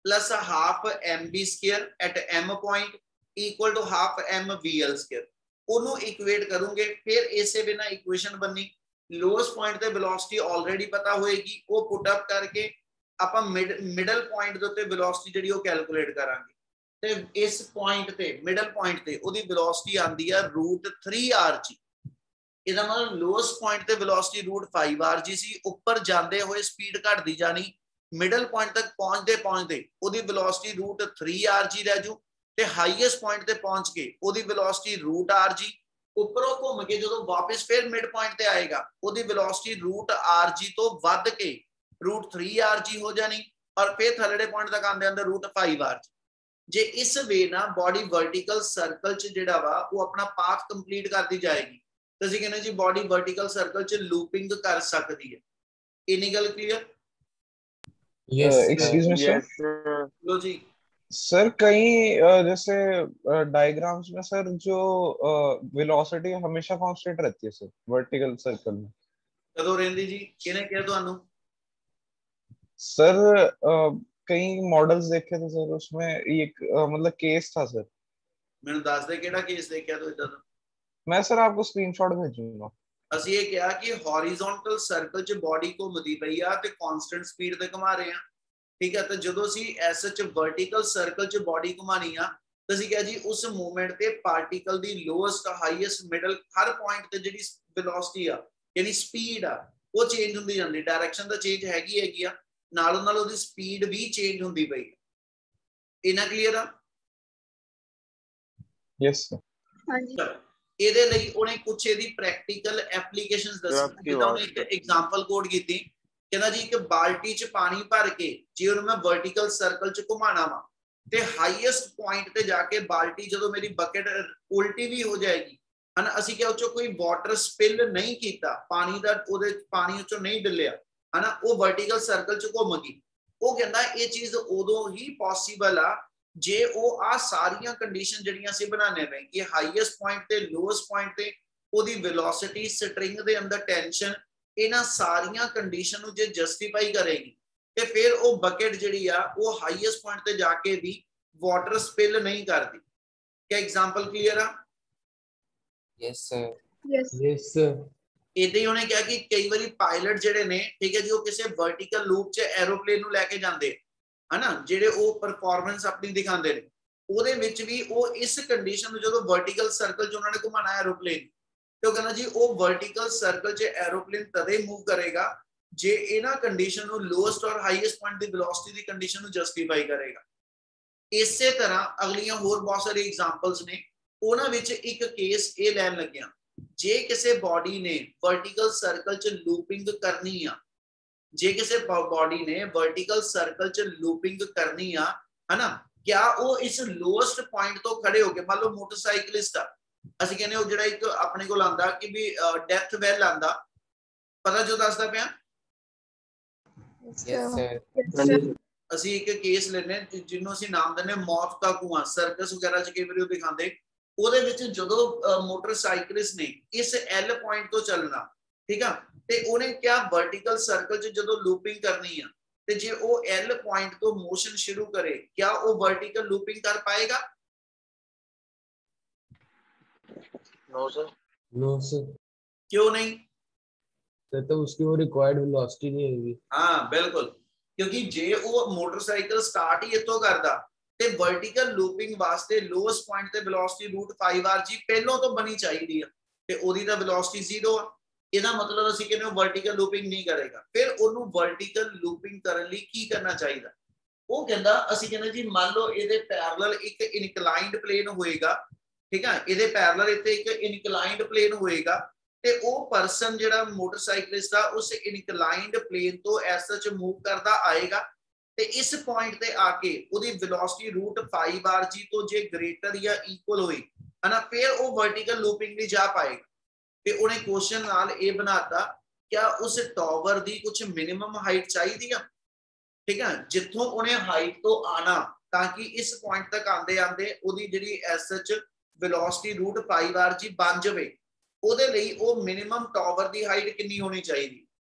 plus half mv² at m point equal to half mvl², ਉਹਨੂੰ ਇਕੁਏਟ ਕਰੋਗੇ ਫਿਰ ਇਸੇ ਬਿਨਾ ਇਕੁਏਸ਼ਨ ਬਣਨੀ। ਲੋਐਸਟ ਪੁਆਇੰਟ ਤੇ ਵੈਲੋਸਿਟੀ ਆਲਰੇਡੀ ਪਤਾ ਹੋਏਗੀ, ਉਹ ਪੁੱਟ ਅਪ ਕਰਕੇ ਆਪਾਂ ਮਿਡਲ ਪੁਆਇੰਟ ਦੇ ਉੱਤੇ ਵੈਲੋਸਿਟੀ ਜਿਹੜੀ ਉਹ ਕੈਲਕੂਲੇਟ ਕਰਾਂਗੇ, ਤੇ ਇਸ ਪੁਆਇੰਟ ਤੇ ਮਿਡਲ ਪੁਆਇੰਟ ਤੇ ਉਹਦੀ ਵੈਲੋਸਿਟੀ ਆਂਦੀ ਆ √3r(g)। ਇਹਦਾ ਮਤਲਬ ਲੋਐਸਟ ਪੁਆਇੰਟ ਤੇ ਵੈਲੋਸਿਟੀ √5r(g) ਸੀ, ਉੱਪਰ ਜਾਂਦੇ ਹੋਏ ਸਪੀਡ ਘਟਦੀ ਜਾਣੀ, ਮਿਡਲ ਪੁਆਇੰਟ ਤੱਕ ਪਹੁੰਚਦੇ ਉਹਦੀ ਵੈਲੋਸਿਟੀ √3r(g) ਰਹਿ ਜੂ, ਤੇ ਹਾਈਐਸਟ ਪੁਆਇੰਟ ਤੇ ਪਹੁੰਚ ਕੇ ਉਹਦੀ ਵੈਲੋਸਿਟੀ √r(g), ਉੱਪਰੋਂ ਘੁੰਮ ਕੇ ਜਦੋਂ ਵਾਪਸ ਫਿਰ ਮਿਡ ਪੁਆਇੰਟ ਤੇ ਆਏਗਾ ਉਹਦੀ ਵੈਲੋਸਿਟੀ √r(g) ਤੋਂ ਵੱਧ ਕੇ √3r(g) ਹੋ ਜਾਣੀ, ਔਰ ਫਿਰ ਥੱਲੜੇ ਪੁਆਇੰਟ ਤੱਕ ਆਂਦੇ √5r(g)। ਜੇ ਇਸ ਵੇ ਨਾਲ ਬਾਡੀ ਵਰਟੀਕਲ ਸਰਕਲ ਚ ਜਿਹੜਾ ਵਾ ਉਹ ਆਪਣਾ ਪਾਥ ਕੰਪਲੀਟ ਕਰਦੀ ਜਾਏਗੀ, ਤੁਸੀਂ ਕਹਿੰਦੇ ਜੀ ਬਾਡੀ ਵਰਟੀਕਲ ਸਰਕਲ ਚ ਲੂਪਿੰਗ ਕਰ ਸਕਦੀ ਹੈ। ਇੰਨੀ ਗੱਲ clear? yes, Excuse me, sir. Yes. लो जी सर कहीं जैसे डायग्राम्स में सर जो वेलोसिटी हमेशा कांस्टेंट रहती है सर वर्टिकल सर्कल में। कदों रेंदी जी किने किया ਤੁਹਾਨੂੰ? सर कई मॉडल्स देखे थे सर, उसमें ये मतलब केस था सर। ਮੈਨੂੰ ਦੱਸ ਦੇ ਕਿਹੜਾ ਕੇਸ ਦੇਖਿਆ ਤੂੰ ਇਦਾਂ ਦਾ? मैं सर आपको स्क्रीनशॉट भेजूंगा। ਅਸੀਂ ਇਹ ਕਿਹਾ ਕਿ ਹੌਰੀਜ਼ੌਂਟਲ ਸਰਕਲ ਚ ਬਾਡੀ ਘੁੰਮਦੀ ਪਈ ਆ ਤੇ ਕਾਂਸਟੈਂਟ ਸਪੀਡ ਤੇ ਘੁਮਾ ਰਹੇ ਆ, ਠੀਕ ਹੈ, ਤੇ ਜਦੋਂ ਅਸੀਂ ਐਸ ਚ ਵਰਟੀਕਲ ਸਰਕਲ ਚ ਬਾਡੀ ਘੁਮਾਣੀ ਆ ਤਾਂ ਅਸੀਂ ਕਿਹਾ ਜੀ ਉਸ ਮੂਵਮੈਂਟ ਤੇ ਪਾਰਟੀਕਲ ਦੀ ਲੋਐਸਟ ਹਾਈਐਸਟ ਮਿਡਲ ਹਰ ਪੁਆਇੰਟ ਤੇ ਜਿਹੜੀ ਵੈਲੋਸਿਟੀ ਆ ਯਾਨੀ ਸਪੀਡ ਆ ਉਹ ਚੇਂਜ ਹੁੰਦੀ ਜਾਂਦੀ, ਡਾਇਰੈਕਸ਼ਨ ਦਾ ਚੇਂਜ ਹੈਗੀ ਆ, ਨਾਲੋਂ ਨਾਲ ਉਹਦੀ ਸਪੀਡ ਵੀ ਚੇਂਜ ਹੁੰਦੀ ਪਈ। ਇਹਨਾਂ ਕਲੀਅਰ ਆ? Yes sir. ਹਾਂਜੀ ਇਹਦੇ ਲਈ ਉਹਨੇ ਕੁਛ ਇਹਦੀ ਪ੍ਰੈਕਟੀਕਲ ਐਪਲੀਕੇਸ਼ਨਸ ਦੱਸੀ, ਜਿੱਦਾਂ ਉਹਨੇ ਇੱਕ ਐਗਜ਼ਾਮਪਲ ਕੋਡ ਕੀਤੀ, ਕਹਿੰਦਾ ਜੀ ਇੱਕ ਬਾਲਟੀ ਚ ਪਾਣੀ ਭਰ ਕੇ ਜੇ ਉਹਨੂੰ ਮੈਂ ਵਰਟੀਕਲ ਸਰਕਲ ਚ ਘੁਮਾਣਾ ਵਾ ਤੇ ਹਾਈਐਸਟ ਪੁਆਇੰਟ ਤੇ ਜਾ ਕੇ ਬਾਲਟੀ ਜਦੋਂ ਮੇਰੀ ਬਕਟ ਉਲਟੀ ਵੀ ਹੋ ਜਾਏਗੀ ਹਨਾ, ਅਸੀਂ ਕਿਹਾ ਉਹ ਚੋਂ ਕੋਈ ਵਾਟਰ ਸਪਿਲ ਨਹੀਂ ਕੀਤਾ, ਪਾਣੀ ਦਾ ਉਹਦੇ ਪਾਣੀ ਚੋਂ ਨਹੀਂ ਡਿੱਲਿਆ ਹਨਾ, ਉਹ ਵਰਟੀਕਲ ਸਰਕਲ ਚ ਘੁੰਮ ਗਈ। ਉਹ ਕਹਿੰਦਾ ਇਹ ਚੀਜ਼ ਉਦੋਂ ਹੀ ਪੋਸੀਬਲ ਆ ਜੇ ਉਹ ਆ ਸਾਰੀਆਂ ਕੰਡੀਸ਼ਨ ਜਿਹੜੀਆਂ ਅਸੀਂ ਬਣਾਣੇ ਪਏ ਕਿ ਹਾਈਐਸਟ ਪੁਆਇੰਟ ਤੇ ਲੋਐਸਟ ਪੁਆਇੰਟ ਤੇ ਉਹਦੀ ਵੈਲੋਸਿਟੀ, ਸਟ੍ਰਿੰਗ ਦੇ ਅੰਦਰ ਟੈਂਸ਼ਨ, ਇਹਨਾਂ ਸਾਰੀਆਂ ਕੰਡੀਸ਼ਨ ਨੂੰ ਜੇ ਜਸਟੀਫਾਈ ਕਰੇਗੀ ਤੇ ਫਿਰ ਉਹ ਬਕਟ ਜਿਹੜੀ ਆ ਉਹ ਹਾਈਐਸਟ ਪੁਆਇੰਟ ਤੇ ਜਾ ਕੇ ਵੀ ਵਾਟਰ ਸਪਿਲ ਨਹੀਂ ਕਰਦੀ। क्या एग्जांपल क्लियर है? Yes, sir. Yes. Yes, sir. इदां ही उन्हें क्या कि कई बारी पायलट जिहड़े ने ठीक है जी वो किसी वर्टिकल लूप च एरोप्लेन ਨੂੰ ਲੈ ਕੇ ਜਾਂਦੇ है ना ਜਿਹੜੇ ਉਹ परफॉर्मेंस ਆਪਣੀ ਦਿਖਾਉਂਦੇ ਨੇ ਉਹਦੇ ਵਿੱਚ ਵੀ ਉਹ ਇਸ ਕੰਡੀਸ਼ਨ ਨੂੰ ਜਦੋਂ वर्टिकल सर्कल ਚ ਉਹਨਾਂ ਨੇ ਘੁਮਾਣਾ एरोप्लेन ਤੇ ਉਹ ਕਹਿੰਦਾ ਜੀ ਉਹ वर्टिकल सर्कल ਚ एरोप्लेन ਤਦੇ ਮੂਵ ਕਰੇਗਾ ਜੇ ਇਹਨਾਂ ਕੰਡੀਸ਼ਨ ਨੂੰ ਲੋਐਸਟ ਔਰ ਹਾਈਐਸਟ ਪੁਆਇੰਟ ਦੀ ਵੈਲੋਸਿਟੀ ਦੀ ਕੰਡੀਸ਼ਨ ਨੂੰ ਜਸਟੀਫਾਈ ਕਰੇਗਾ। ਇਸੇ ਤਰ੍ਹਾਂ ਅਗਲੀਆਂ ਹੋਰ ਬਹੁਤ ਸਾਰੇ ਐਗਜ਼ਾਮਪਲਸ ਨੇ ਉਹਨਾਂ ਵਿੱਚ ਇੱਕ ਕੇਸ ਇਹ ਲੈਣ ਲੱਗਿਆ ਜੇ ਕਿਸੇ ਬੋਡੀ ਨੇ वर्टिकल सर्कल ਚ ਲੂਪਿੰਗ ਕਰਨੀ ਆ ਜੇ ਕਿਸੇ ਬੋਡੀ ਨੇ वर्टिकल सर्कल ਚ ਲੂਪਿੰਗ ਕਰਨੀ ਆ ਹਨਾ क्या वो इस लोएस्ट पॉइंट तो खड़े हो गए मान लो मोटरसाइकिलिस्ट ਅਸੀਂ ਕਹਿੰਦੇ ਉਹ ਜਿਹੜਾ ਇੱਕ ਆਪਣੇ ਕੋਲ ਆਂਦਾ ਕਿ ਵੀ ਡੈਥ ਵੈਲ ਆਂਦਾ ਪਤਾ ਜੋ ਦੱਸਦਾ ਪਿਆ। Yes, sir. ਅਸੀਂ ਇੱਕ ਕੇਸ ਲੈਨੇ ਜਿਹਨੂੰ ਅਸੀਂ ਨਾਮ ਦਿੰਦੇ ਮੌਤ ਦਾ ਕੁਆਂ ਸਰਕਸ ਵਗੈਰਾ ਚ ਕਈ ਵਾਰੀ ਉਹ ਦਿਖਾਉਂਦੇ ਉਹਦੇ ਵਿੱਚ ਜਦੋਂ ਮੋਟਰਸਾਈਕਲਿਸਟ ਨੇ ਇਸ ਐਲ ਪੁਆਇੰਟ ਤੋਂ ਚੱਲਣਾ ਠੀਕ ਆ ਤੇ ਉਹਨੇ ਕਿਹਾ वर्टिकल सर्कल ਚ ਜਦੋਂ ਲੂਪਿੰਗ ਕਰਨੀ ਆ ਤੇ ਜੇ ਉਹ ਐਲ ਪੁਆਇੰਟ ਤੋਂ ਮੋਸ਼ਨ ਸ਼ੁਰੂ ਕਰੇ क्या ਉਹ वर्टिकल लूपिंग कर पाएगा? No sir. No, sir. क्यों नहीं? तो उसकी वो रिक्वायर्ड वेलोसिटी नहीं होगी। हाँ बिल्कुल क्योंकि जे वो मोटरसाइकिल स्टार्ट ही इतों करदा ते वर्टिकल लूपिंग वास्ते लोएस्ट पॉइंट ते वेलोसिटी रूट 5r(g) पहलों तो बनी चाहिए है ते ओदी दा वेलोसिटी 0 है। ਇਹਦਾ ਮਤਲਬ ਅਸੀਂ ਕਹਿੰਦੇ वर्टिकल लूपिंग नहीं करेगा फिर ਉਹਨੂੰ वर्टिकल लूपिंग ਕਰਨ ਲਈ ਕੀ ਕਰਨਾ ਚਾਹੀਦਾ ਉਹ ਕਹਿੰਦਾ ਅਸੀਂ ਕਹਿੰਦੇ ਜੀ ਮੰਨ ਲਓ ਇਹਦੇ ਪੈਰਲਲ ਇੱਕ ਇਨਕਲਾਈਨਡ ਪਲੇਨ ਹੋਏਗਾ ਠੀਕ ਹੈ ਇਹਦੇ ਪੈਰਲਲ ਇੱਥੇ ਇੱਕ ਇਨਕਲਾਈਨਡ ਪਲੇਨ ਹੋਏਗਾ ਤੇ ਉਹ ਪਰਸਨ ਜਿਹੜਾ ਮੋਟਰਸਾਈਕਲਿਸਟ ਆ ਉਸ ਇਨਕਲਾਈਨਡ ਪਲੇਨ ਤੋਂ ਐਸ ਸੱਚ ਮੂਵ ਕਰਦਾ ਆਏਗਾ ਤੇ ਇਸ ਪੁਆਇੰਟ ਤੇ ਆ ਕੇ ਉਹਦੀ ਵੈਲੋਸਿਟੀ रूट 5r(g) ਤੋਂ ਜੇ ਗ੍ਰੇਟਰ ਜਾਂ ਇਕੁਅਲ ਹੋਈ ਹਨਾ ਫਿਰ ਉਹ वर्टिकल लूपिंग ਲਈ ਜਾ ਪਾਏਗਾ। ਤੇ ਉਹਨੇ ਕੁਐਸਚਨ ਨਾਲ ਇਹ ਬਣਾਤਾ क्या उस टावर ਦੀ ਕੁਝ ਮਿਨੀਮਮ ਹਾਈਟ ਚਾਹੀਦੀ ਆ ਠੀਕ ਹੈ ਜਿੱਥੋਂ ਉਹਨੇ ਹਾਈਟ ਤੋਂ ਆਣਾ ਤਾਂ ਕਿ ਇਸ ਪੁਆਇੰਟ ਤੱਕ ਆਂਦੇ ਆਂਦੇ ਉਹਦੀ ਜਿਹੜੀ ਐਸਐਚ ਵੈਲੋਸਿਟੀ रूट 5r(g) ਬਣ ਜਾਵੇ ਉਹਦੇ ਲਈ ਉਹ ਮਿਨੀਮਮ ਟਾਵਰ ਦੀ ਹਾਈਟ ਕਿੰਨੀ ਹੋਣੀ ਚਾਹੀਦੀ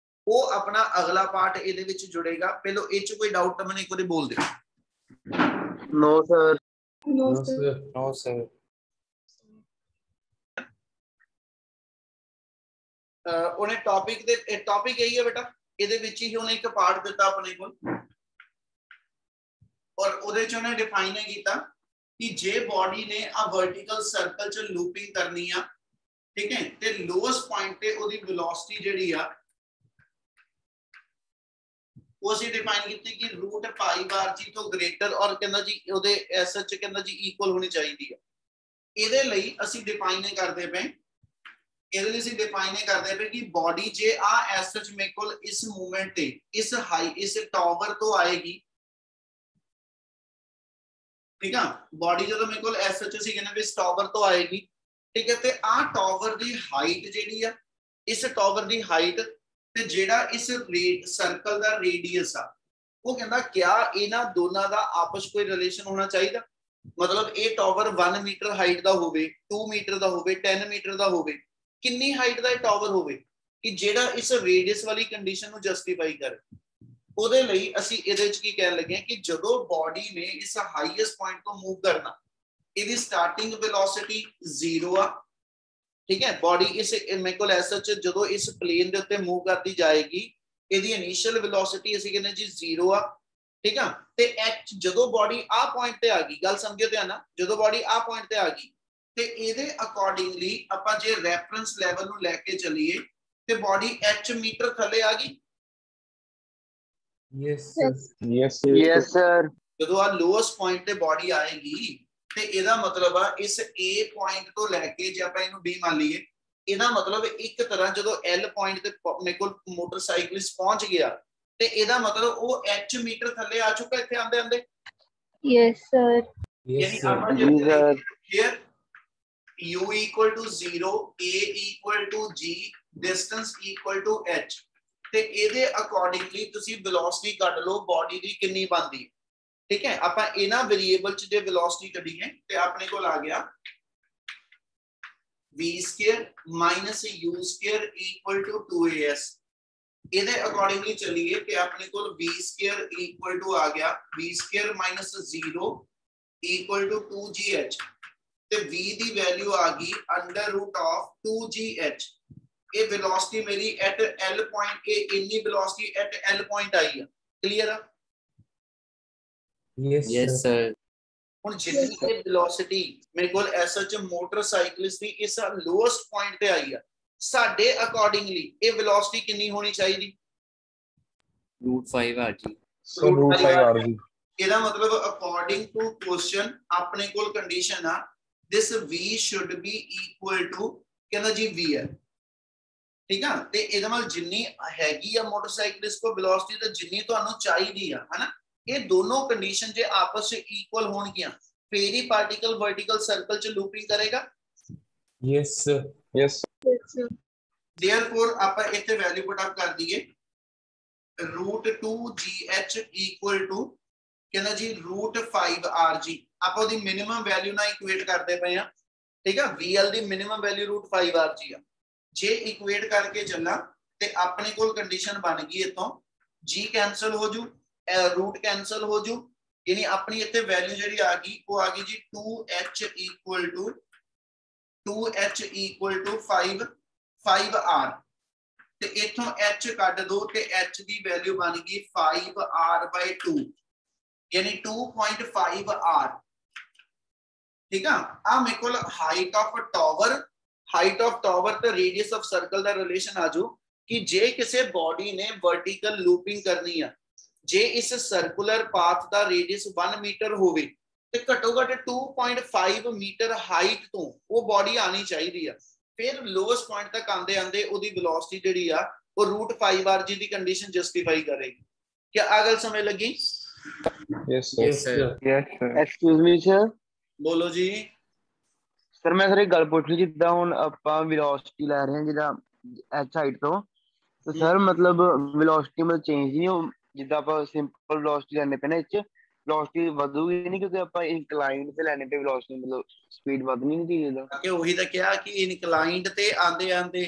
ਉਹ ਆਪਣਾ ਅਗਲਾ ਪਾਰਟ ਇਹਦੇ ਵਿੱਚ ਜੁੜੇਗਾ। ਪਹਿਲਾਂ ਇਹ ਚ ਕੋਈ ਡਾਊਟ ਤਾਂ ਮੈਨੂੰ ਇੱਕ ਵਾਰੀ ਬੋਲ ਦਿਓ। No sir. No, sir. No, sir. ਉਹਨੇ ਟੌਪਿਕ ਇਹੀ ਹੈ ਬੇਟਾ ਇਹਦੇ ਵਿੱਚ ਹੀ ਉਹਨੇ ਇੱਕ ਪਾਰਟ ਦਿੱਤਾ ਆਪਣੇ ਕੋਲ ਔਰ ਉਹਦੇ ਚ ਉਹਨੇ ਡਿਫਾਈਨ ਕੀਤਾ ਕਿ ਜੇ ਬਾਡੀ ਨੇ ਆ वर्टिकल सर्कल ਚ ਲੂਪਿੰਗ ਕਰਨੀ ਆ ਠੀਕ ਹੈ ਤੇ ਲੋਐਸਟ ਪੁਆਇੰਟ ਤੇ ਉਹਦੀ ਵੈਲੋਸਿਟੀ ਜਿਹੜੀ ਆ ਉਹ ਅਸੀਂ ਡਿਫਾਈਨ ਕੀਤੀ ਕਿ रूट 5r(g) ਤੋਂ ਗ੍ਰੇਟਰ ਔਰ ਕਹਿੰਦਾ ਜੀ ਉਹਦੇ ਐਸਐਚ ਕਹਿੰਦਾ ਜੀ ਇਕੁਅਲ ਹੋਣੀ ਚਾਹੀਦੀ ਆ। ਇਹਦੇ ਲਈ ਅਸੀਂ ਡਿਫਾਈਨ ਕਰਦੇ ਪਏ ਇਹਦੇ ਲਈ ਅਸੀਂ ਡਿਫਾਈਨ ਕਰਦੇ ਪਏ ਕਿ ਬਾਡੀ ਜੇ ਆ ਐਸਐਚ ਮੇਰੇ ਕੋਲ ਇਸ ਮੂਵਮੈਂਟ ਤੇ ਇਸ ਟਾਵਰ ਤੋਂ ਆਏਗੀ ਠੀਕ ਆ ਬਾਡੀ ਜਦੋਂ ਮੇਰੇ ਕੋਲ ਐਸਐਚ ਅਸੀਂ ਕਹਿੰਦੇ ਵੀ ਇਸ ਟਾਵਰ ਤੋਂ ਆਏਗੀ ਠੀਕ ਹੈ ਤੇ ਆ ਟਾਵਰ ਦੀ ਹਾਈਟ ਜਿਹੜੀ ਆ ਇਸ ਟਾਵਰ ਦੀ ਹਾਈਟ ਤੇ ਜਿਹੜਾ ਇਸ ਸਰਕਲ ਦਾ ਰੇਡੀਅਸ ਆ ਉਹ ਕਹਿੰਦਾ ਕਿਆ ਇਹਨਾਂ ਦੋਨਾਂ ਦਾ ਆਪਸ ਕੋਈ ਰਿਲੇਸ਼ਨ ਹੋਣਾ ਚਾਹੀਦਾ मतलब ਇਹ ਟਾਵਰ 1 ਮੀਟਰ ਹਾਈਟ ਦਾ ਹੋਵੇ 2 ਮੀਟਰ ਦਾ ਹੋਵੇ 10 ਮੀਟਰ ਦਾ ਹੋਵੇ ਕਿੰਨੀ ਹਾਈਟ ਦਾ ਇਹ ਟਾਵਰ ਹੋਵੇ ਕਿ ਜਿਹੜਾ ਇਸ ਰੇਡੀਅਸ ਵਾਲੀ ਕੰਡੀਸ਼ਨ ਨੂੰ ਜਸਟੀਫਾਈ ਕਰੇ। ਉਹਦੇ ਲਈ ਅਸੀਂ ਇਹਦੇ ਵਿੱਚ ਕੀ ਕਹਿਣ ਲੱਗੇ ਕਿ ਜਦੋਂ ਬਾਡੀ ਨੇ ਇਸ ਹਾਈਐਸਟ ਪੁਆਇੰਟ ਤੋਂ ਮੂਵ ਕਰਨਾ ਇਹਦੀ ਸਟਾਰਟਿੰਗ ਵੈਲੋਸਿਟੀ 0 ਆ ਠੀਕ ਹੈ ਬਾਡੀ ਇਸ ਮੇਰੇ ਕੋਲ ਐਸ ਸੱਚ ਜਦੋਂ ਇਸ ਪਲੇਨ ਦੇ ਉੱਤੇ ਮੂਵ ਕਰਦੀ ਜਾਏਗੀ ਇਹਦੀ ਇਨੀਸ਼ੀਅਲ ਵੈਲੋਸਿਟੀ ਅਸੀਂ ਕਹਿੰਦੇ ਜੀ 0 ਆ ਠੀਕ ਆ ਤੇ ਐਚ ਜਦੋਂ ਬਾਡੀ ਆ ਪੁਆਇੰਟ ਤੇ ਆ ਗਈ ਗੱਲ ਸਮਝਿਓ ਧਿਆਨ ਨਾਲ ਜਦੋਂ ਬਾਡੀ ਆ ਪੁਆਇੰਟ ਤੇ ਆ ਗਈ ਤੇ ਇਹਦੇ ਅਕੋਰਡਿੰਗਲੀ ਆਪਾਂ ਜੇ ਰੈਫਰੈਂਸ ਲੈਵਲ ਨੂੰ ਲੈ ਕੇ ਚੱਲੀਏ ਤੇ ਬਾਡੀ h ਮੀਟਰ ਥੱਲੇ ਆ ਗਈ। Yes, sir. Yes, yes sir. ਜਦੋਂ ਆ ਲੋਐਸਟ ਪੁਆਇੰਟ ਤੇ ਬਾਡੀ ਆਏਗੀ ਤੇ ਇਹਦਾ ਮਤਲਬ ਆ ਇਸ A ਪੁਆਇੰਟ ਤੋਂ ਲੈ ਕੇ ਜੇ ਆਪਾਂ ਇਹਨੂੰ B ਮੰਨ ਲਈਏ ਇਹਦਾ ਮਤਲਬ ਇੱਕ ਤਰ੍ਹਾਂ ਜਦੋਂ L ਪੁਆਇੰਟ ਤੇ ਮੇਰੇ ਕੋਲ ਮੋਟਰਸਾਈਕਲਿਸਟ ਪਹੁੰਚ ਗਿਆ ਤੇ ਇਹਦਾ ਮਤਲਬ ਉਹ h ਮੀਟਰ ਥੱਲੇ ਆ ਚੁੱਕਾ ਇੱਥੇ ਆਂਦੇ ਆਂਦੇ। Yes, sir. Yes, sir. जी sir. Here u equal to 0 a equal to g distance equal to h ਤੇ ਇਹਦੇ ਅਕੋਰਡਿੰਗਲੀ ਤੁਸੀਂ ਵੈਲੋਸਿਟੀ ਕੱਢ ਲਓ ਬਾਡੀ ਦੀ ਕਿੰਨੀ ਬਣਦੀ ਠੀਕ ਹੈ। ਆਪਾਂ ਇਹਨਾਂ ਵੇਰੀਏਬਲ ਚ ਜੇ ਵੈਲੋਸਿਟੀ ਕੱਢੀਏ ਤੇ ਆਪਣੇ ਕੋਲ ਆ ਗਿਆ v² minus u² equal to 2as ਇਹਦੇ ਅਕੋਰਡਿੰਗਲੀ ਚੱਲੀਏ ਤੇ ਆਪਣੇ ਕੋਲ v² equal to ਆ ਗਿਆ v² minus 0 equal to 2gh ਤੇ v ਦੀ ਵੈਲਿਊ ਆ ਗਈ ਅੰਡਰ ਰੂਟ ਆਫ 2gh। ਇਹ ਵੈਲੋਸਿਟੀ ਮੇਰੀ ਐਟ l ਪੁਆਇੰਟ, ਇਹ ਇੰਨੀ ਵੈਲੋਸਿਟੀ ਐਟ l ਪੁਆਇੰਟ ਆਈ ਆ। ਕਲੀਅਰ ਆ? yes sir ਹੁਣ ਜਿੰਨੀ ਇਹ ਵੈਲੋਸਿਟੀ ਮੇਰੇ ਕੋਲ ਐਸਐਚ ਮੋਟਰਸਾਈਕਲਿਸਟ ਦੀ ਇਸ ਲੋਐਸਟ ਪੁਆਇੰਟ ਤੇ ਆਈ ਆ, ਸਾਡੇ ਅਕੋਰਡਿੰਗਲੀ ਇਹ ਵੈਲੋਸਿਟੀ ਕਿੰਨੀ ਹੋਣੀ ਚਾਹੀਦੀ? √5 rg। Sir √5 rg। ਇਹਦਾ ਮਤਲਬ ਅਕੋਰਡਿੰਗ ਟੂ ਕੁਐਸਚਨ ਆਪਣੇ ਕੋਲ ਕੰਡੀਸ਼ਨ ਆ this v should be equal to ਕਹਿੰਦਾ ਜੀ v ਹੈ, ਠੀਕ ਆ। ਤੇ ਇਹਦਾ ਮਤਲਬ ਜਿੰਨੀ ਹੈਗੀ ਆ ਮੋਟਰਸਾਈਕਲਿਸਟ ਕੋ ਵੈਲੋਸਿਟੀ ਤਾਂ ਜਿੰਨੀ ਤੁਹਾਨੂੰ ਚਾਹੀਦੀ ਆ, ਹਨਾ। ਇਹ ਦੋਨੋਂ ਕੰਡੀਸ਼ਨ ਜੇ ਆਪਸ ਵਿੱਚ ਇਕੁਅਲ ਹੋਣਗੀਆਂ ਫੇਰ ਹੀ ਪਾਰਟੀਕਲ ਵਰਟੀਕਲ ਸਰਕਲ ਚ ਲੂਪਿੰਗ ਕਰੇਗਾ। yes sir yes therefore ਆਪਾਂ ਇੱਥੇ ਵੈਲਿਊ ਪੁੱਟ ਅਪ ਕਰ ਦਈਏ √2gh ਇਕੁਅਲ ਟੂ ਕਹਿੰਦਾ ਜੀ √5 rg। ਆਪਾਂ ਉਹਦੀ ਮਿਨੀਮਮ ਵੈਲਿਊ ਨਾਲ ਇਕੁਏਟ ਕਰਦੇ ਪਏ ਆ, ਠੀਕ ਆ। vl ਦੀ ਮਿਨੀਮਮ ਵੈਲਿਊ √5 rg ਆ। ਜੇ ਇਕੁਏਟ ਕਰਕੇ ਚੱਲਾਂ ਤੇ ਆਪਣੇ ਕੋਲ ਕੰਡੀਸ਼ਨ ਬਣ ਗਈ ਇਤੋਂ g ਕੈਨਸਲ ਹੋ ਜੂ, रूट कैंसल हो जू, यानी अपनी इत्थे वैल्यू जेडी आ गई वो आ गई जी 2h इक्वल टू 5r ते इथों h कट दो ते h दी वैल्यू बन गई 5r/2 यानी 2.5r। ठीक है। आ मेरे को हाइट ऑफ टावर ते रेडियस ऑफ सर्कल दा रिलेशन आजू कि जे किसी बॉडी ने वर्टिकल लूपिंग करनी है, जे इस सर्कुलर पाथ दा रेडियस 1 मीटर होवे ते घटो घट 2.5 मीटर हाइट तो वो बॉडी आनी चाहिए है। फिर लोएस्ट पॉइंट तक आंदे आंदे ओदी वेलोसिटी जेडी आ वो √5 rg दी कंडीशन जस्टिफाई करेगी। क्या आ गल समझ लगी? yes sir excuse me sir. बोलो जी सर मैं सर एक गल पूछ ली, जिद्दां हुण आपां वेलोसिटी लै रहे हां जिद्दां h हाइट तो सर मतलब वेलोसिटी में चेंज नहीं हो, जिद्दां आपां सिंपल वेलोसिटी लैने पे ना इच वेलोसिटी ਵਧੂਗੀ नहीं क्योंकि ਆਪਾਂ इंक्लाइंड ਤੇ ਲੈਣੇ पे वेलोसिटी मतलब स्पीड ਵਧਣੀ नहीं चाहिए ਇਹਦਾ। कि वही तो क्या कि इनक्लाइंड ते आंदे आंदे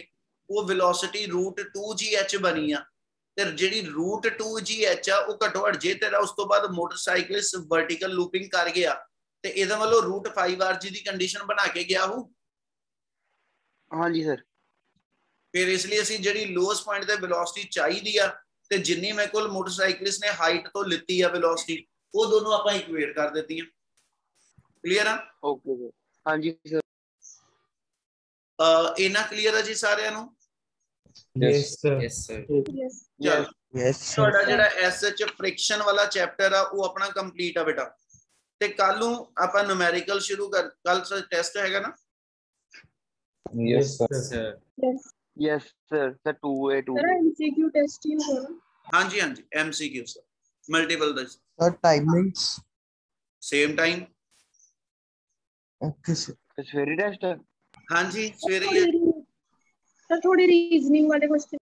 वो वेलोसिटी √2gh बनी आ ते जेडी √2gh आ वो घटो घट जे तेरा उस तो बाद मोटरसाइकिलिस्ट वर्टिकल लूपिंग कर गया ते ਇਹਦਾ ਮਤਲਬ √5 rg ਦੀ ਕੰਡੀਸ਼ਨ ਬਣਾ ਕੇ ਗਿਆ ਹੋ। ਹਾਂਜੀ ਸਰ। फिर इसलिए ਅਸੀਂ ਜਿਹੜੀ ਲੋਐਸਟ ਪੁਆਇੰਟ ਤੇ ਵੈਲੋਸਿਟੀ ਚਾਹੀਦੀ ਆ ਤੇ ਜਿੰਨੀ ਮੇਰੇ ਕੋਲ ਮੋਟਰਸਾਈਕਲਿਸਟ ਨੇ ਹਾਈਟ ਤੋਂ ਲਿੱਤੀ ਆ ਵੈਲੋਸਿਟੀ ਉਹ ਦੋਨੋਂ ਆਪਾਂ ਇਕੁਏਟ ਕਰ ਦਿੱਤੀਆਂ। ਕਲੀਅਰ ਆ? Okay sir. ਹਾਂਜੀ ਸਰ। ਇਹਨਾਂ ਕਲੀਅਰ ਆ ਜੀ ਸਾਰਿਆਂ ਨੂੰ? yes sir yes sir ਚਲ yes ਤੁਹਾਡਾ ਜਿਹੜਾ ਐਸਐਚ ਫ੍ਰਿਕਸ਼ਨ ਵਾਲਾ ਚੈਪਟਰ ਆ ਉਹ ਆਪਣਾ ਕੰਪਲੀਟ ਆ ਬੇਟਾ। ਤੇ ਕੱਲ ਨੂੰ ਆਪਾਂ ਨੂਮੈਰੀਕਲ ਸ਼ੁਰੂ ਕਰ, ਕੱਲ ਟੈਸਟ ਹੈਗਾ ਨਾ? yes sir sir yes sir. Sir 2a2 sir MCQ test ही होगा। हाँ जी MCQ sir multiple the sir timings same time. okay sir ਸਵੇਰੇ ਟੈਸਟ ਹੈ। हाँ जी सवेरे ही है। सर थोड़ी रीजनिंग वाले क्वेश्चन